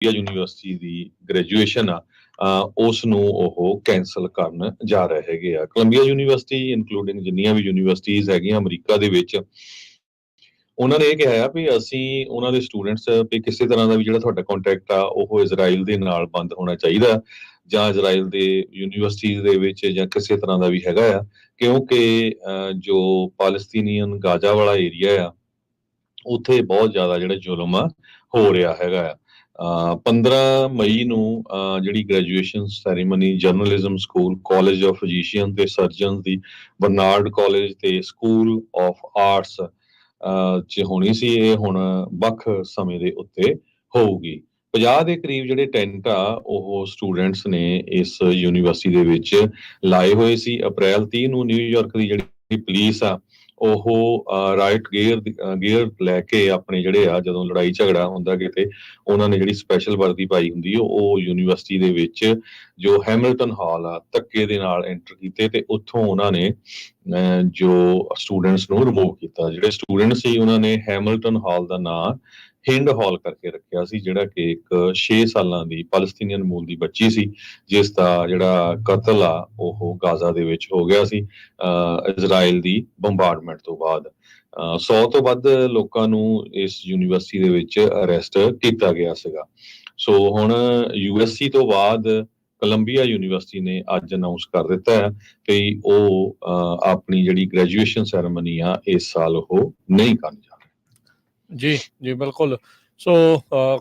University ਦੀ graduation ਆ ਉਸ ਨੂੰ ਉਹ ਕੈਂਸਲ ਕਰਨ ਜਾ ਰਹੇ ਹੈਗੇ ਆ। ਕੋਲੰਬੀਆ ਯੂਨੀਵਰਸਿਟੀ ਇਨਕਲੂਡਿੰਗ ਜਿੰਨੀਆਂ ਵੀ ਯੂਨੀਵਰਸਿਟੀਜ਼ ਹੈਗੀਆਂ ਅਮਰੀਕਾ ਦੇ ਵਿੱਚ, ਉਹਨਾਂ ਨੇ ਇਹ ਕਿਹਾ ਆ ਵੀ ਅਸੀਂ ਉਹਨਾਂ ਦੇ ਸਟੂਡੈਂਟਸ ਵੀ ਕਿਸੇ ਤਰ੍ਹਾਂ ਦਾ ਵੀ ਜਿਹੜਾ ਤੁਹਾਡਾ ਕੰਟੈਕਟ ਆ ਉਹ ਇਜ਼ਰਾਈਲ ਦੇ ਨਾਲ ਬੰਦ ਹੋਣਾ ਚਾਹੀਦਾ, ਜਾਂ ਇਜ਼ਰਾਈਲ ਦੇ ਯੂਨੀਵਰਸਿਟੀਜ਼ ਦੇ ਵਿੱਚ ਜਾਂ ਕਿਸੇ ਤਰ੍ਹਾਂ ਦਾ ਵੀ ਹੈਗਾ ਆ, ਕਿਉਂਕਿ ਜੋ ਪਾਲਸਤੀਨੀਅਨ ਗਾਜ਼ਾ ਵਾਲਾ ਏਰੀਆ ਆ ਉੱਥੇ ਬਹੁਤ ਜ਼ਿਆਦਾ ਜਿਹੜਾ ਜ਼ੁਲਮ ਆ ਹੋ ਰਿਹਾ ਹੈਗਾ ਆ। 15 ਮਈ ਨੂੰ ਜਿਹੜੀ graduation ceremony journalism school, college of physician ਤੇ ਸਰਜਨ ਦੀ ਬਰਨਾਰਡ ਕਾਲਜ ਤੇ ਸਕੂਲ ਆਫ ਆਰਟਸ 'ਚ ਹੋਣੀ ਸੀ, ਇਹ ਹੁਣ ਵੱਖ ਸਮੇਂ ਦੇ ਉੱਤੇ ਹੋਊਗੀ। 50 ਦੇ ਕਰੀਬ ਜਿਹੜੇ ਟੈਂਟ ਆ ਉਹ ਸਟੂਡੈਂਟਸ ਨੇ ਇਸ ਯੂਨੀਵਰਸਿਟੀ ਦੇ ਵਿੱਚ ਲਾਏ ਹੋਏ ਸੀ। ਅਪ੍ਰੈਲ 30 ਨੂੰ ਨਿਊਯਾਰਕ ਦੀ ਜਿਹੜੀ ਪੁਲਿਸ ਆ ਉਹ ਰਾਈਟ ਗੇਅਰ ਲੈ ਕੇ ਆਪਣੇ ਜਿਹੜੇ ਆ, ਜਦੋਂ ਲੜਾਈ ਝਗੜਾ ਹੁੰਦਾ ਕਿਤੇ, ਉਹਨਾਂ ਨੇ ਜਿਹੜੀ ਸਪੈਸ਼ਲ ਵਰਦੀ ਪਾਈ ਹੁੰਦੀ ਉਹ ਯੂਨੀਵਰਸਿਟੀ ਦੇ ਵਿੱਚ ਜੋ ਹੈਮਿਲਟਨ ਹਾਲ ਆ ਧੱਕੇ ਦੇ ਨਾਲ ਐਂਟਰ ਕੀਤੇ ਤੇ ਉੱਥੋਂ ਉਹਨਾਂ ਨੇ ਜੋ ਸਟੂਡੈਂਟਸ ਨੂੰ ਰਿਮੂਵ ਕੀਤਾ। ਜਿਹੜੇ ਸਟੂਡੈਂਟ ਸੀ ਉਹਨਾਂ ਨੇ ਹੈਮਿਲਟਨ ਹਾਲ ਦਾ ਨਾਂ ਹਿੰਡ ਹਾਲ ਕਰਕੇ ਰੱਖਿਆ ਸੀ, ਜਿਹੜਾ ਕਿ ਇੱਕ 6 ਸਾਲਾਂ ਦੀ ਪਾਲਸਤੀਨੀਅਨ ਮੂਲ ਦੀ ਬੱਚੀ ਸੀ ਜਿਸ ਦਾ ਜਿਹੜਾ ਕਤਲ ਆ ਉਹ ਗਾਜ਼ਾ ਦੇ ਵਿੱਚ ਹੋ ਗਿਆ ਸੀ ਇਜ਼ਰਾਈਲ ਦੀ ਬੰਬਾਰਡਮੈਂਟ ਤੋਂ ਬਾਅਦ। 100 ਤੋਂ ਵੱਧ ਲੋਕਾਂ ਨੂੰ ਇਸ ਯੂਨੀਵਰਸਿਟੀ ਦੇ ਵਿੱਚ ਅਰੈਸਟ ਕੀਤਾ ਗਿਆ ਸੀਗਾ। ਸੋ ਹੁਣ USC ਤੋਂ ਬਾਅਦ ਕੋਲੰਬੀਆ ਯੂਨੀਵਰਸਿਟੀ ਨੇ ਅੱਜ ਅਨਾਉਂਸ ਕਰ ਦਿੱਤਾ ਹੈ ਕਿ ਉਹ ਆਪਣੀ ਜਿਹੜੀ ਗ੍ਰੈਜੂਏਸ਼ਨ ਸੈਰੇਮਨੀ ਆ ਇਸ ਸਾਲ ਉਹ ਨਹੀਂ ਕਰਨ ਜਾ ਰਹੇ। ਜੀ ਜੀ ਬਿਲਕੁਲ। ਸੋ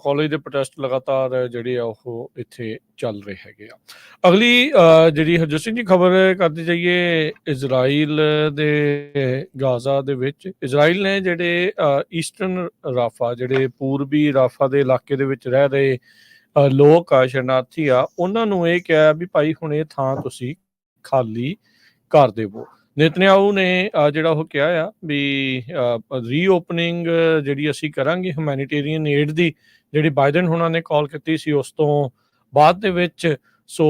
ਕਾਲਜ ਦੇ ਪ੍ਰੋਟੈਸਟ ਲਗਾਤਾਰ ਜਿਹੜੇ ਆ ਉਹ ਇੱਥੇ ਚੱਲ ਰਹੇ ਹੈਗੇ ਆ। ਅਗਲੀ ਜਿਹੜੀ ਹਰਜੋਤ ਸਿੰਘ ਜੀ ਖਬਰ ਕਰਦੇ ਜਾਈਏ, ਇਜ਼ਰਾਈਲ ਦੇ ਗਾਜ਼ਾ ਦੇ ਵਿੱਚ ਇਜ਼ਰਾਈਲ ਨੇ ਜਿਹੜੇ ਈਸਟਰਨ ਰਾਫਾ, ਜਿਹੜੇ ਪੂਰਬੀ ਰਾਫਾ ਦੇ ਇਲਾਕੇ ਦੇ ਵਿੱਚ ਰਹਿ ਰਹੇ ਲੋਕ ਆ, ਸ਼ਰਨਾਰਥੀ ਆ, ਉਹਨਾਂ ਨੂੰ ਇਹ ਕਿਹਾ ਵੀ ਭਾਈ ਹੁਣ ਇਹ ਥਾਂ ਤੁਸੀਂ ਖਾਲੀ ਕਰ ਦੇਵੋ। ਨੇਤਨਿਆਹੂ ਨੇ ਜਿਹੜਾ ਉਹ ਕਿਹਾ ਆ ਵੀ ਰੀਓਪਨਿੰਗ ਜਿਹੜੀ ਅਸੀਂ ਕਰਾਂਗੇ ਹਿਊਮੈਨੀਟੇਰੀਅਨ ਏਡ ਦੀ, ਜਿਹੜੀ ਬਾਈਡਨ ਹੁਣਾਂ ਨੇ ਕਾਲ ਕੀਤੀ ਸੀ ਉਸ ਤੋਂ ਬਾਅਦ ਦੇ ਵਿੱਚ। ਸੋ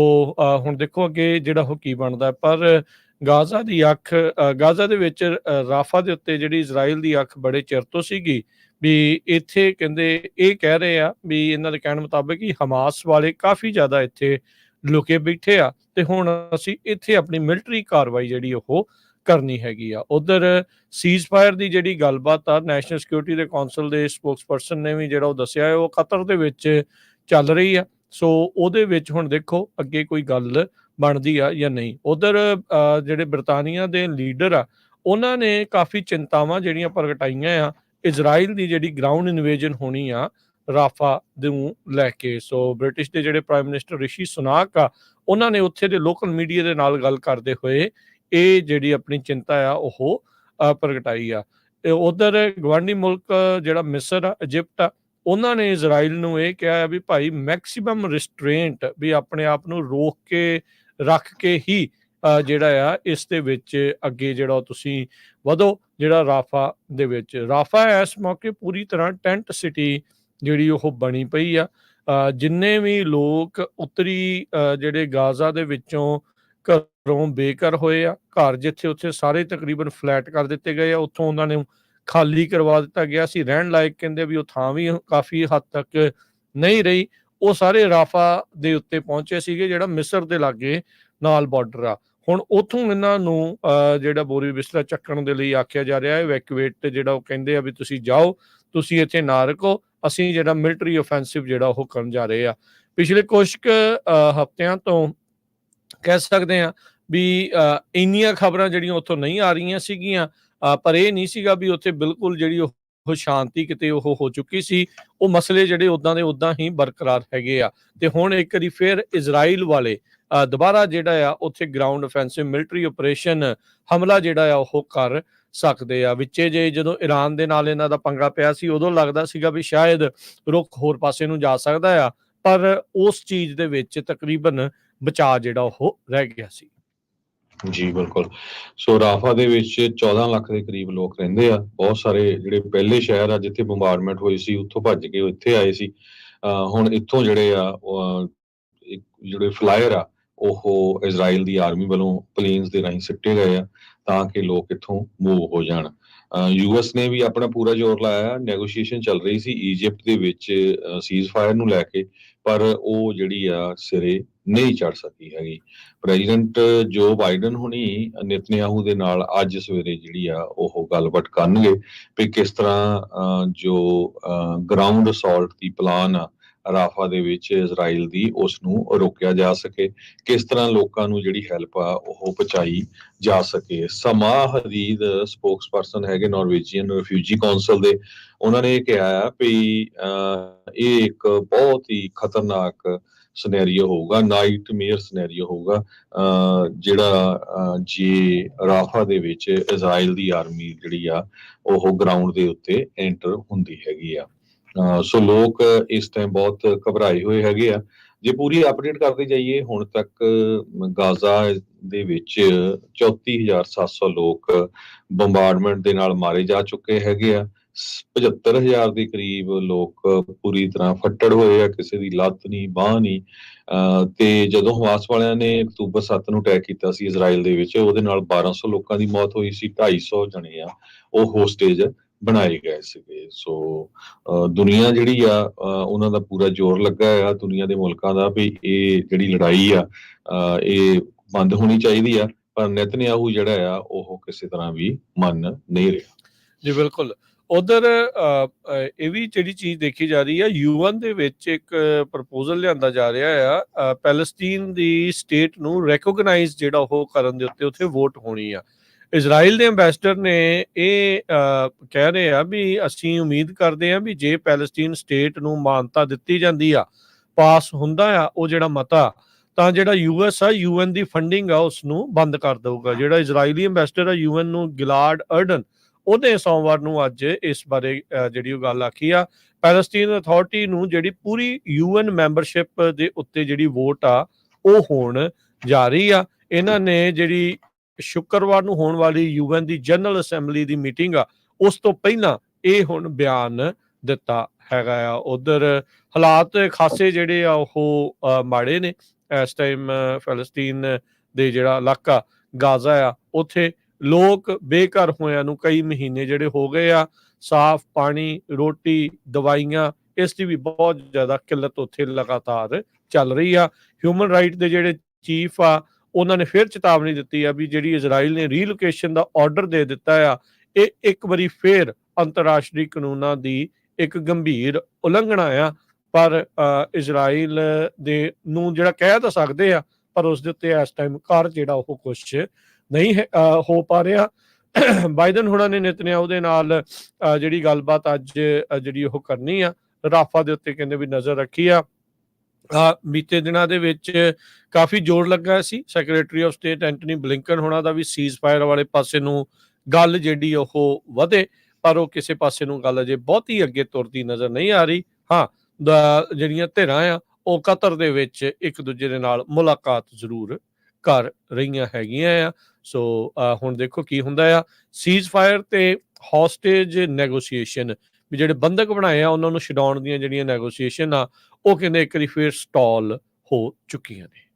ਹੁਣ ਦੇਖੋ ਅੱਗੇ ਜਿਹੜਾ ਉਹ ਕੀ ਬਣਦਾ। ਪਰ ਗਾਜ਼ਾ ਦੀ ਅੱਖ, ਗਾਜ਼ਾ ਦੇ ਵਿੱਚ ਰਾਫਾ ਦੇ ਉੱਤੇ ਜਿਹੜੀ ਇਜ਼ਰਾਈਲ ਦੀ ਅੱਖ ਬੜੇ ਚਿਰ ਤੋਂ ਸੀਗੀ ਵੀ ਇੱਥੇ ਕਹਿੰਦੇ ਇਹ ਕਹਿ ਰਹੇ ਆ ਵੀ ਇਹਨਾਂ ਦੇ ਕਹਿਣ ਮੁਤਾਬਕ ਕਿ ਹਮਾਸ ਵਾਲੇ ਕਾਫੀ ਜ਼ਿਆਦਾ ਇੱਥੇ ਲੁਕੇ ਬੈਠੇ ਆ ਤੇ ਹੁਣ ਅਸੀਂ ਇੱਥੇ ਆਪਣੀ ਮਿਲਟਰੀ ਕਾਰਵਾਈ ਜਿਹੜੀ ਉਹ ਕਰਨੀ ਹੈਗੀ ਆ। ਉਧਰ ਸੀਜ਼ਫਾਇਰ ਦੀ ਜਿਹੜੀ ਗੱਲਬਾਤ ਆ, ਨੈਸ਼ਨਲ ਸਿਕਿਉਰਿਟੀ ਦੇ ਕੌਂਸਲ ਦੇ ਸਪੋਕਸਪਰਸਨ ਨੇ ਵੀ ਜਿਹੜਾ ਉਹ ਦੱਸਿਆ ਉਹ ਕਤਰ ਦੇ ਵਿੱਚ ਚੱਲ ਰਹੀ ਆ। ਸੋ ਉਹਦੇ ਵਿੱਚ ਹੁਣ ਦੇਖੋ ਅੱਗੇ ਕੋਈ ਗੱਲ ਬਣਦੀ ਆ ਜਾਂ ਨਹੀਂ। ਉਧਰ ਜਿਹੜੇ ਬਰਤਾਨੀਆ ਦੇ ਲੀਡਰ ਆ ਉਹਨਾਂ ਨੇ ਕਾਫੀ ਚਿੰਤਾਵਾਂ ਜਿਹੜੀਆਂ ਪ੍ਰਗਟਾਈਆਂ ਆ ਇਜ਼ਰਾਈਲ ਦੀ ਜਿਹੜੀ ਗਰਾਊਂਡ ਇਨਵੇਜਨ ਹੋਣੀ ਆ ਰਾਫਾ ਨੂੰ ਲੈ ਕੇ। ਸੋ ਬ੍ਰਿਟਿਸ਼ ਦੇ ਜਿਹੜੇ ਪ੍ਰਾਈਮ ਮਿਨਿਸਟਰ ਰਿਸ਼ੀ ਸੁਨਾਕ ਆ ਉਹਨਾਂ ਨੇ ਉੱਥੇ ਦੇ ਲੋਕਲ ਮੀਡੀਆ ਦੇ ਨਾਲ ਗੱਲ ਕਰਦੇ ਹੋਏ ਇਹ ਜਿਹੜੀ ਆਪਣੀ ਚਿੰਤਾ ਆ ਉਹ ਪ੍ਰਗਟਾਈ ਆ। ਉਧਰ ਗਵਾਂਢੀ ਮੁਲਕ ਜਿਹੜਾ ਮਿਸਰ ਆ, ਇਜਿਪਟ ਆ, ਉਹਨਾਂ ਨੇ ਇਜ਼ਰਾਈਲ ਨੂੰ ਇਹ ਕਿਹਾ ਵੀ ਭਾਈ ਮੈਕਸੀਮਮ ਰਿਸਟ੍ਰੇਂਟ, ਵੀ ਆਪਣੇ ਆਪ ਨੂੰ ਰੋਕ ਕੇ ਰੱਖ ਕੇ ਹੀ ਜਿਹੜਾ ਆ ਇਸ ਦੇ ਵਿੱਚ ਅੱਗੇ ਜਿਹੜਾ ਤੁਸੀਂ ਵਧੋ। ਜਿਹੜਾ ਰਾਫਾ ਦੇ ਵਿੱਚ, ਰਾਫਾ ਇਸ ਮੌਕੇ ਪੂਰੀ ਤਰ੍ਹਾਂ ਟੈਂਟ ਸਿਟੀ ਜਿਹੜੀ ਉਹ ਬਣੀ ਪਈ ਆ। ਜਿੰਨੇ ਵੀ ਲੋਕ ਉੱਤਰੀ ਜਿਹੜੇ ਗਾਜ਼ਾ ਦੇ ਵਿੱਚੋਂ ਘਰੋਂ ਬੇਘਰ ਹੋਏ ਆ, ਘਰ ਜਿੱਥੇ ਉੱਥੇ ਸਾਰੇ ਤਕਰੀਬਨ ਫਲੈਟ ਕਰ ਦਿੱਤੇ ਗਏ ਆ, ਉੱਥੋਂ ਉਹਨਾਂ ਨੇ ਖਾਲੀ ਕਰਵਾ ਦਿੱਤਾ ਗਿਆ ਸੀ। ਰਹਿਣ ਲਾਇਕ ਕਹਿੰਦੇ ਵੀ ਉਹ ਥਾਂ ਵੀ ਕਾਫੀ ਹੱਦ ਤੱਕ ਨਹੀਂ ਰਹੀ। ਉਹ ਸਾਰੇ ਰਾਫਾ ਦੇ ਉੱਤੇ ਪਹੁੰਚੇ ਸੀਗੇ ਜਿਹੜਾ ਮਿਸਰ ਦੇ ਲਾਗੇ ਨਾਲ ਬਾਰਡਰ ਆ। ਹੁਣ ਉੱਥੋਂ ਇਹਨਾਂ ਨੂੰ ਜਿਹੜਾ ਬੋਰੀ ਬਿਸਤਰਾ ਚੱਕਣ ਦੇ ਲਈ ਆਖਿਆ ਜਾ ਰਿਹਾ ਹੈ, ਇਵੈਕੂਏਟ ਜਿਹੜਾ ਉਹ ਕਹਿੰਦੇ ਆ ਵੀ ਤੁਸੀਂ ਜਾਓ, ਤੁਸੀਂ ਇੱਥੇ ਨਾ ਰੁਕੋ, ਅਸੀਂ ਜਿਹੜਾ ਮਿਲਟਰੀ ਓਫੈਂਸਿਵ ਜਿਹੜਾ ਉਹ ਕਰਨ ਜਾ ਰਹੇ ਆ। ਪਿਛਲੇ ਕੁਝ ਹਫ਼ਤਿਆਂ ਤੋਂ ਕਹਿ ਸਕਦੇ ਆ ਵੀ ਇੰਨੀਆਂ ਖਬਰਾਂ ਜਿਹੜੀਆਂ ਉੱਥੋਂ ਨਹੀਂ ਆ ਰਹੀਆਂ ਸੀਗੀਆਂ, ਪਰ ਇਹ ਨਹੀਂ ਸੀਗਾ ਵੀ ਉੱਥੇ ਬਿਲਕੁਲ ਜਿਹੜੀ ਉਹ ਸ਼ਾਂਤੀ ਕਿਤੇ ਉਹ ਹੋ ਚੁੱਕੀ ਸੀ। ਉਹ ਮਸਲੇ ਜਿਹੜੇ ਉੱਦਾਂ ਦੇ ਉੱਦਾਂ ਹੀ ਬਰਕਰਾਰ ਹੈਗੇ ਆ। ਤੇ ਹੁਣ ਇੱਕ ਵਾਰੀ ਫਿਰ ਇਜ਼ਰਾਈਲ ਵਾਲੇ ਦੁਬਾਰਾ ਜਿਹੜਾ ਆ ਉੱਥੇ ਗਰਾਊਂਡ ਓਫੈਂਸਿਵ ਮਿਲਟਰੀ ਆਪਰੇਸ਼ਨ ਹਮਲਾ ਜਿਹੜਾ ਆ ਉਹ ਕਰ ਸਕਦੇ ਆ। ਵਿੱਚੇ ਜੇ ਜਦੋਂ ਈਰਾਨ ਦੇ ਨਾਲ ਇਹਨਾਂ ਦਾ ਪੰਗਾ ਪਿਆ ਸੀ ਉਦੋਂ ਲੱਗਦਾ ਸੀਗਾ ਵੀ ਸ਼ਾਇਦ ਰੁੱਖ ਹੋਰ ਪਾਸੇ ਨੂੰ ਜਾ ਸਕਦਾ ਆ, ਪਰ ਉਸ ਚੀਜ਼ ਦੇ ਵਿੱਚ ਤਕਰੀਬਨ ਬਚਾਅ ਜਿਹੜਾ ਉਹ ਰਹਿ ਗਿਆ ਸੀ। ਜੀ ਬਿਲਕੁਲ। ਸੋ ਰਾਫਾ ਦੇ ਵਿੱਚ 14 ਲੱਖ ਦੇ ਕਰੀਬ ਲੋਕ ਰਹਿੰਦੇ ਆ। ਬਹੁਤ ਸਾਰੇ ਜਿਹੜੇ ਪਹਿਲੇ ਸ਼ਹਿਰ ਆ ਜਿੱਥੇ ਬੰਬਾਰਡਮੈਂਟ ਹੋਈ ਸੀ ਉੱਥੋਂ ਭੱਜ ਕੇ ਇੱਥੇ ਆਏ ਸੀ। ਹੁਣ ਇੱਥੋਂ ਜਿਹੜੇ ਆ ਜਿਹੜੇ ਫਲਾਇਰ ਆ ਉਹ ਇਜ਼ਰਾਈਲ ਦੀ ਆਰਮੀ ਵੱਲੋਂ ਪਲੇਨਸ ਦੇ ਰਾਹੀਂ ਸਿੱਟੇ ਗਏ ਆ ਤਾਂ ਕਿ ਲੋਕ ਇੱਥੋਂ ਮੂਵ ਹੋ ਜਾਣ। ਯੂਐਸ ਨੇ ਵੀ ਆਪਣਾ ਪੂਰਾ ਜ਼ੋਰ ਲਾਇਆ। ਨੈਗੋਸ਼ੀਏਸ਼ਨ ਚੱਲ ਰਹੀ ਸੀ ਈਜਿਪਟ ਦੇ ਵਿੱਚ ਸੀਜ਼ ਫਾਇਰ ਨੂੰ ਲੈ ਕੇ, ਪਰ ਉਹ ਜਿਹੜੀ ਆ ਸਿਰੇ ਨਹੀਂ ਚੜ ਸਕੀ ਹੈਗੀ। ਪ੍ਰੈਜ਼ੀਡੈਂਟ ਜੋ ਬਾਈਡਨ ਹੁਣੀ ਨੇਤਨਯਾਹੂ ਦੇ ਨਾਲ ਅੱਜ ਸਵੇਰੇ ਜਿਹੜੀ ਆ ਉਹ ਗੱਲਬਾਤ ਕਰਨਗੇ ਵੀ ਕਿਸ ਤਰ੍ਹਾਂ ਜੋ ਗਰਾਊਂਡ ਅਸੌਲਟ ਦੀ ਪਲਾਨ ਆ ਰਾਫਾ ਦੇ ਵਿੱਚ ਇਜ਼ਰਾਈਲ ਦੀ ਉਸ ਨੂੰ ਰੋਕਿਆ ਜਾ ਸਕੇ, ਕਿਸ ਤਰ੍ਹਾਂ ਲੋਕਾਂ ਨੂੰ ਜਿਹੜੀ ਹੈਲਪ ਆ ਉਹ ਪਹੁੰਚਾਈ ਜਾ ਸਕੇ। ਸਮਾ ਹਦੀਦ ਸਪੋਕਸਪਰਸਨ ਹੈਗੇ ਨਾਰਵੇਜੀਅਨ ਰਿਫਿਊਜੀ ਕੌਂਸਲ ਦੇ, ਉਹਨਾਂ ਨੇ ਇਹ ਕਿਹਾ ਆ ਵੀ ਇਹ ਇੱਕ ਬਹੁਤ ਹੀ ਖਤਰਨਾਕ ਸਿਨੈਰੀਓ ਹੋਊਗਾ, ਨਾਈਟਮੇਅਰ ਸਿਨੈਰੀਓ ਹੋਊਗਾ ਜਿਹੜਾ ਜੇ ਰਾਫਾ ਦੇ ਵਿੱਚ ਇਜ਼ਰਾਈਲ ਦੀ ਆਰਮੀ ਜਿਹੜੀ ਆ ਉਹ ਗਰਾਊਂਡ ਦੇ ਉੱਤੇ ਐਂਟਰ ਹੁੰਦੀ ਹੈਗੀ ਆ। ਸੋ ਲੋਕ ਇਸ ਟਾਈਮ ਬਹੁਤ ਘਬਰਾਏ ਹੋਏ ਹੈਗੇ ਆ। ਜੇ ਪੂਰੀ ਅਪਡੇਟ ਕਰਦੇ ਜਾਈਏ, ਹੁਣ ਤੱਕ ਗਾਜ਼ਾ ਦੇ ਵਿੱਚ 34,700 ਲੋਕ ਬੰਬਾਰਡਮੈਂਟ ਦੇ ਨਾਲ ਮਾਰੇ ਜਾ ਚੁੱਕੇ ਹੈਗੇ ਆ। 75,000 ਦੇ ਕਰੀਬ ਲੋਕ ਪੂਰੀ ਤਰ੍ਹਾਂ ਫੱਟੜ ਹੋਏ ਆ, ਕਿਸੇ ਦੀ ਲੱਤ ਨਹੀਂ, ਬਾਂਹ ਨਹੀਂ। ਤੇ ਜਦੋਂ ਹਮਾਸ ਵਾਲਿਆਂ ਨੇ ਅਕਤੂਬਰ 7 ਨੂੰ ਅਟੈਕ ਕੀਤਾ ਸੀ ਇਜ਼ਰਾਈਲ ਦੇ ਵਿੱਚ, ਉਹਦੇ ਨਾਲ 1200 ਲੋਕਾਂ ਦੀ ਮੌਤ ਹੋਈ ਸੀ, 250 ਜਣੇ ਆ ਉਹ ਹੋਸਟੇਜ ਬਣਾਏ ਗਏ ਸੀਗੇ। ਸੋ ਦੁਨੀਆ ਜਿਹੜੀ ਆ ਉਹਨਾਂ ਦਾ ਪੂਰਾ ਜ਼ੋਰ ਲੱਗਾ ਆ, ਦੁਨੀਆ ਦੇ ਮੁਲਕਾਂ ਦਾ, ਵੀ ਇਹ ਜਿਹੜੀ ਲੜਾਈ ਆ ਇਹ ਬੰਦ ਹੋਣੀ ਚਾਹੀਦੀ ਆ, ਪਰ ਨੇਤਨਯਾਹੂ ਜਿਹੜਾ ਆ ਉਹ ਕਿਸੇ ਤਰ੍ਹਾਂ ਵੀ ਮੰਨ ਨਹੀਂ ਰਿਹਾ। ਜੀ ਬਿਲਕੁਲ। ਉਧਰ ਇਹ ਵੀ ਜਿਹੜੀ ਚੀਜ਼ ਦੇਖੀ ਜਾ ਰਹੀ ਆ, ਯੂਐਨ ਦੇ ਵਿੱਚ ਇੱਕ ਪ੍ਰਪੋਜ਼ਲ ਲਿਆਂਦਾ ਜਾ ਰਿਹਾ ਆ ਪੈਲਸਤੀਨ ਦੀ ਸਟੇਟ ਨੂੰ ਰੈਕੋਗਨਾਈਜ਼ ਜਿਹੜਾ ਉਹ ਕਰਨ ਦੇ ਉੱਤੇ ਉੱਥੇ ਵੋਟ ਹੋਣੀ ਆ। ਇਜ਼ਰਾਈਲ ਦੇ ਅੰਬੈਸਡਰ ਨੇ ਇਹ ਕਹਿ ਰਹੇ ਆ ਵੀ ਅਸੀਂ ਉਮੀਦ ਕਰਦੇ ਆ ਵੀ ਜੇ ਪੈਲਸਤੀਨ ਸਟੇਟ ਨੂੰ ਮਾਨਤਾ ਦਿੱਤੀ ਜਾਂਦੀ ਆ, ਪਾਸ ਹੁੰਦਾ ਆ ਉਹ ਜਿਹੜਾ ਮਤਾ, ਤਾਂ ਜਿਹੜਾ ਯੂਐਸ ਆ ਯੂਐਨ ਦੀ ਫੰਡਿੰਗ ਆ ਉਸ ਨੂੰ ਬੰਦ ਕਰ ਦਊਗਾ। ਜਿਹੜਾ ਇਜ਼ਰਾਈਲੀ ਅੰਬੈਸਡਰ ਆ ਯੂਐਨ ਨੂੰ ਗਿਲਾਡ ਅਰਡਨ, ਉਹਨੇ ਸੋਮਵਾਰ ਨੂੰ ਅੱਜ ਇਸ ਬਾਰੇ ਜਿਹੜੀ ਉਹ ਗੱਲ ਆਖੀ ਆ। ਪੈਲਸਤੀਨ ਅਥਾਰਟੀ ਨੂੰ ਜਿਹੜੀ ਪੂਰੀ ਯੂਐਨ ਮੈਂਬਰਸ਼ਿਪ ਦੇ ਉੱਤੇ ਜਿਹੜੀ ਵੋਟ ਆ ਉਹ ਹੋਣ ਜਾ ਰਹੀ ਆ। ਇਹਨਾਂ ਨੇ ਜਿਹੜੀ ਸ਼ੁੱਕਰਵਾਰ ਨੂੰ ਹੋਣ ਵਾਲੀ ਯੂਐਨ ਦੀ ਜਨਰਲ ਅਸੈਂਬਲੀ ਦੀ ਮੀਟਿੰਗ ਆ ਉਸ ਤੋਂ ਪਹਿਲਾਂ ਇਹ ਹੁਣ ਬਿਆਨ ਦਿੱਤਾ ਹੈਗਾ ਆ। ਉਧਰ ਹਾਲਾਤ ਖਾਸੇ ਜਿਹੜੇ ਆ ਉਹ ਮਾੜੇ ਨੇ ਇਸ ਟਾਈਮ। ਫਲਸਤੀਨ ਦੇ ਜਿਹੜਾ ਇਲਾਕਾ ਗਾਜ਼ਾ ਆ ਉੱਥੇ ਲੋਕ ਬੇਘਰ ਹੋਇਆਂ ਨੂੰ ਕਈ ਮਹੀਨੇ ਜਿਹੜੇ ਹੋ ਗਏ ਆ। ਸਾਫ਼ ਪਾਣੀ, ਰੋਟੀ, ਦਵਾਈਆਂ, ਇਸ ਦੀ ਵੀ ਬਹੁਤ ਜ਼ਿਆਦਾ ਕਿੱਲਤ ਉੱਥੇ ਲਗਾਤਾਰ ਚੱਲ ਰਹੀ ਆ। ਹਿਊਮਨ ਰਾਈਟ ਦੇ ਜਿਹੜੇ ਚੀਫ ਆ ਉਹਨਾਂ ਨੇ ਫਿਰ ਚੇਤਾਵਨੀ ਦਿੱਤੀ ਆ ਵੀ ਜਿਹੜੀ ਇਜ਼ਰਾਈਲ ਨੇ ਰੀਲੋਕੇਸ਼ਨ ਦਾ ਆਰਡਰ ਦੇ ਦਿੱਤਾ ਆ, ਇਹ ਇੱਕ ਵਾਰੀ ਫਿਰ ਅੰਤਰਰਾਸ਼ਟਰੀ ਕਾਨੂੰਨਾਂ ਦੀ ਇੱਕ ਗੰਭੀਰ ਉਲੰਘਣਾ ਆ। ਪਰ ਇਜ਼ਰਾਈਲ ਦੇ ਨੂੰ ਜਿਹੜਾ ਕਹਿ ਤਾਂ ਸਕਦੇ ਆ, ਪਰ ਉਸ ਦੇ ਉੱਤੇ ਇਸ ਟਾਈਮ ਕਰ ਜਿਹੜਾ ਉਹ ਕੁਛ ਨਹੀਂ ਹੋ ਪਾ ਰਿਹਾ। ਬਾਈਡਨ ਹੁਣਾਂ ਨੇ ਨੇਤਨਯਾਹੂ ਦੇ ਨਾਲ ਜਿਹੜੀ ਗੱਲਬਾਤ ਅੱਜ ਜਿਹੜੀ ਉਹ ਕਰਨੀ ਆ ਰਾਫਾ ਦੇ ਉੱਤੇ, ਕਹਿੰਦੇ ਵੀ ਨਜ਼ਰ ਰੱਖੀ ਆ। ਬੀਤੇ ਦਿਨਾਂ ਦੇ ਵਿੱਚ ਕਾਫੀ ਜ਼ੋਰ ਲੱਗਾ ਸੀ secretary of state Antony Blinken ਹੋਣਾ ਦਾ ਵੀ ਸੀਜ਼ ਫਾਇਰ ਵਾਲੇ ਪਾਸੇ ਨੂੰ ਗੱਲ ਜਿਹੜੀ ਉਹ ਵਧੇ, ਪਰ ਉਹ ਕਿਸੇ ਪਾਸੇ ਨੂੰ ਗੱਲ ਅਜੇ ਬਹੁਤੀ ਅੱਗੇ ਤੁਰਦੀ ਨਜ਼ਰ ਨਹੀਂ ਆ ਰਹੀ। ਹਾਂ, ਜਿਹੜੀਆਂ ਧਿਰਾਂ ਆ ਉਹ ਕਤਰ ਦੇ ਵਿੱਚ ਇੱਕ ਦੂਜੇ ਦੇ ਨਾਲ ਮੁਲਾਕਾਤ ਜ਼ਰੂਰ ਕਰ ਰਹੀਆਂ ਹੈਗੀਆਂ ਆ। ਸੋ ਹੁਣ ਦੇਖੋ ਕੀ ਹੁੰਦਾ ਆ। ਸੀਜ਼ ਫਾਇਰ ਤੇ ਹੌਸਟੇਜ ਨੈਗੋਸ਼ੀਏਸ਼ਨ ਵੀ ਜਿਹੜੇ ਬੰਦਕ ਬਣਾਏ ਆ ਉਹਨਾਂ ਨੂੰ ਛਡਾਉਣ ਦੀਆਂ ਜਿਹੜੀਆਂ ਨੈਗੋਸ਼ੀਏਸ਼ਨ ਆ ਉਹ ਕਹਿੰਦੇ ਇੱਕ ਵਾਰੀ ਫਿਰ ਸਟਾਲ ਹੋ ਚੁੱਕੀਆਂ ਨੇ।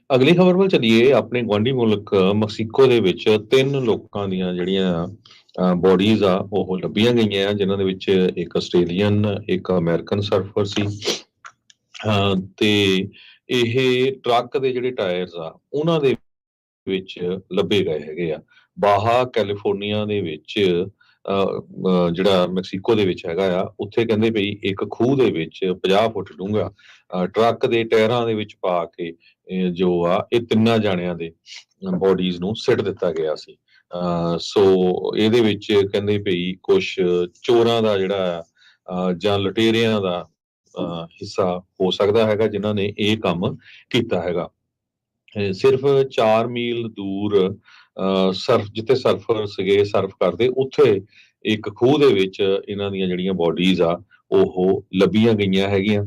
ਅਗਲੀ ਖਬਰ ਵੱਲ ਚੱਲੀਏ। ਆਪਣੇ ਗੁਆਂਢੀ ਮੁਲਕ ਮੈਕਸੀਕੋ ਦੇ ਵਿੱਚ 3 ਲੋਕਾਂ ਦੀਆਂ ਜਿਹੜੀਆਂ ਬੋਡੀਜ਼ ਆ ਉਹ ਲੱਭੀਆਂ ਗਈਆਂ, ਜਿਨ੍ਹਾਂ ਦੇ ਵਿੱਚ ਇੱਕ ਆਸਟ੍ਰੇਲੀਅਨ, ਇੱਕ ਅਮਰੀਕਨ ਸਰਫਰ ਸੀ। ਤੇ ਇਹ ਟਰੱਕ ਦੇ ਜਿਹੜੇ ਟਾਇਰਸ ਆ ਉਹਨਾਂ ਦੇ ਵਿੱਚ ਲੱਭੇ ਗਏ ਹੈਗੇ ਆ। ਬਾਹਾ ਕੈਲੀਫੋਰਨੀਆ ਦੇ ਵਿੱਚ ਜਿਹੜਾ ਮੈਕਸੀਕੋ ਦੇ ਵਿੱਚ ਹੈਗਾ ਆ, ਉੱਥੇ ਕਹਿੰਦੇ ਵੀ ਇੱਕ ਖੂਹ ਦੇ ਵਿੱਚ 50 ਫੁੱਟ ਡੂੰਘਾ ਟਰੱਕ ਦੇ ਟਾਇਰਾਂ ਦੇ ਵਿੱਚ ਪਾ ਕੇ ਜੋ ਆ ਇਹ 3 ਜਾਣਿਆਂ ਦੇ ਬੋਡੀਜ਼ ਨੂੰ ਸਿੱਟ ਦਿੱਤਾ ਗਿਆ ਸੀ। ਸੋ ਇਹਦੇ ਵਿੱਚ ਕਹਿੰਦੇ ਵੀ ਕੁਛ ਚੋਰਾਂ ਦਾ ਜਿਹੜਾ ਜਾਂ ਲੁਟੇਰਿਆਂ ਦਾ ਹਿੱਸਾ ਹੋ ਸਕਦਾ ਹੈਗਾ ਜਿਨ੍ਹਾਂ ਨੇ ਇਹ ਕੰਮ ਕੀਤਾ ਹੈਗਾ। ਸਿਰਫ 4 ਮੀਲ ਦੂਰ ਜਿੱਥੇ ਸਰਫਰ ਸੀਗੇ ਸਰਫ ਕਰਦੇ, ਉੱਥੇ ਇੱਕ ਖੂਹ ਦੇ ਵਿੱਚ ਇਹਨਾਂ ਦੀਆਂ ਜਿਹੜੀਆਂ ਬੋਡੀਜ਼ ਆ ਉਹ ਲੱਭੀਆਂ ਗਈਆਂ ਹੈਗੀਆਂ।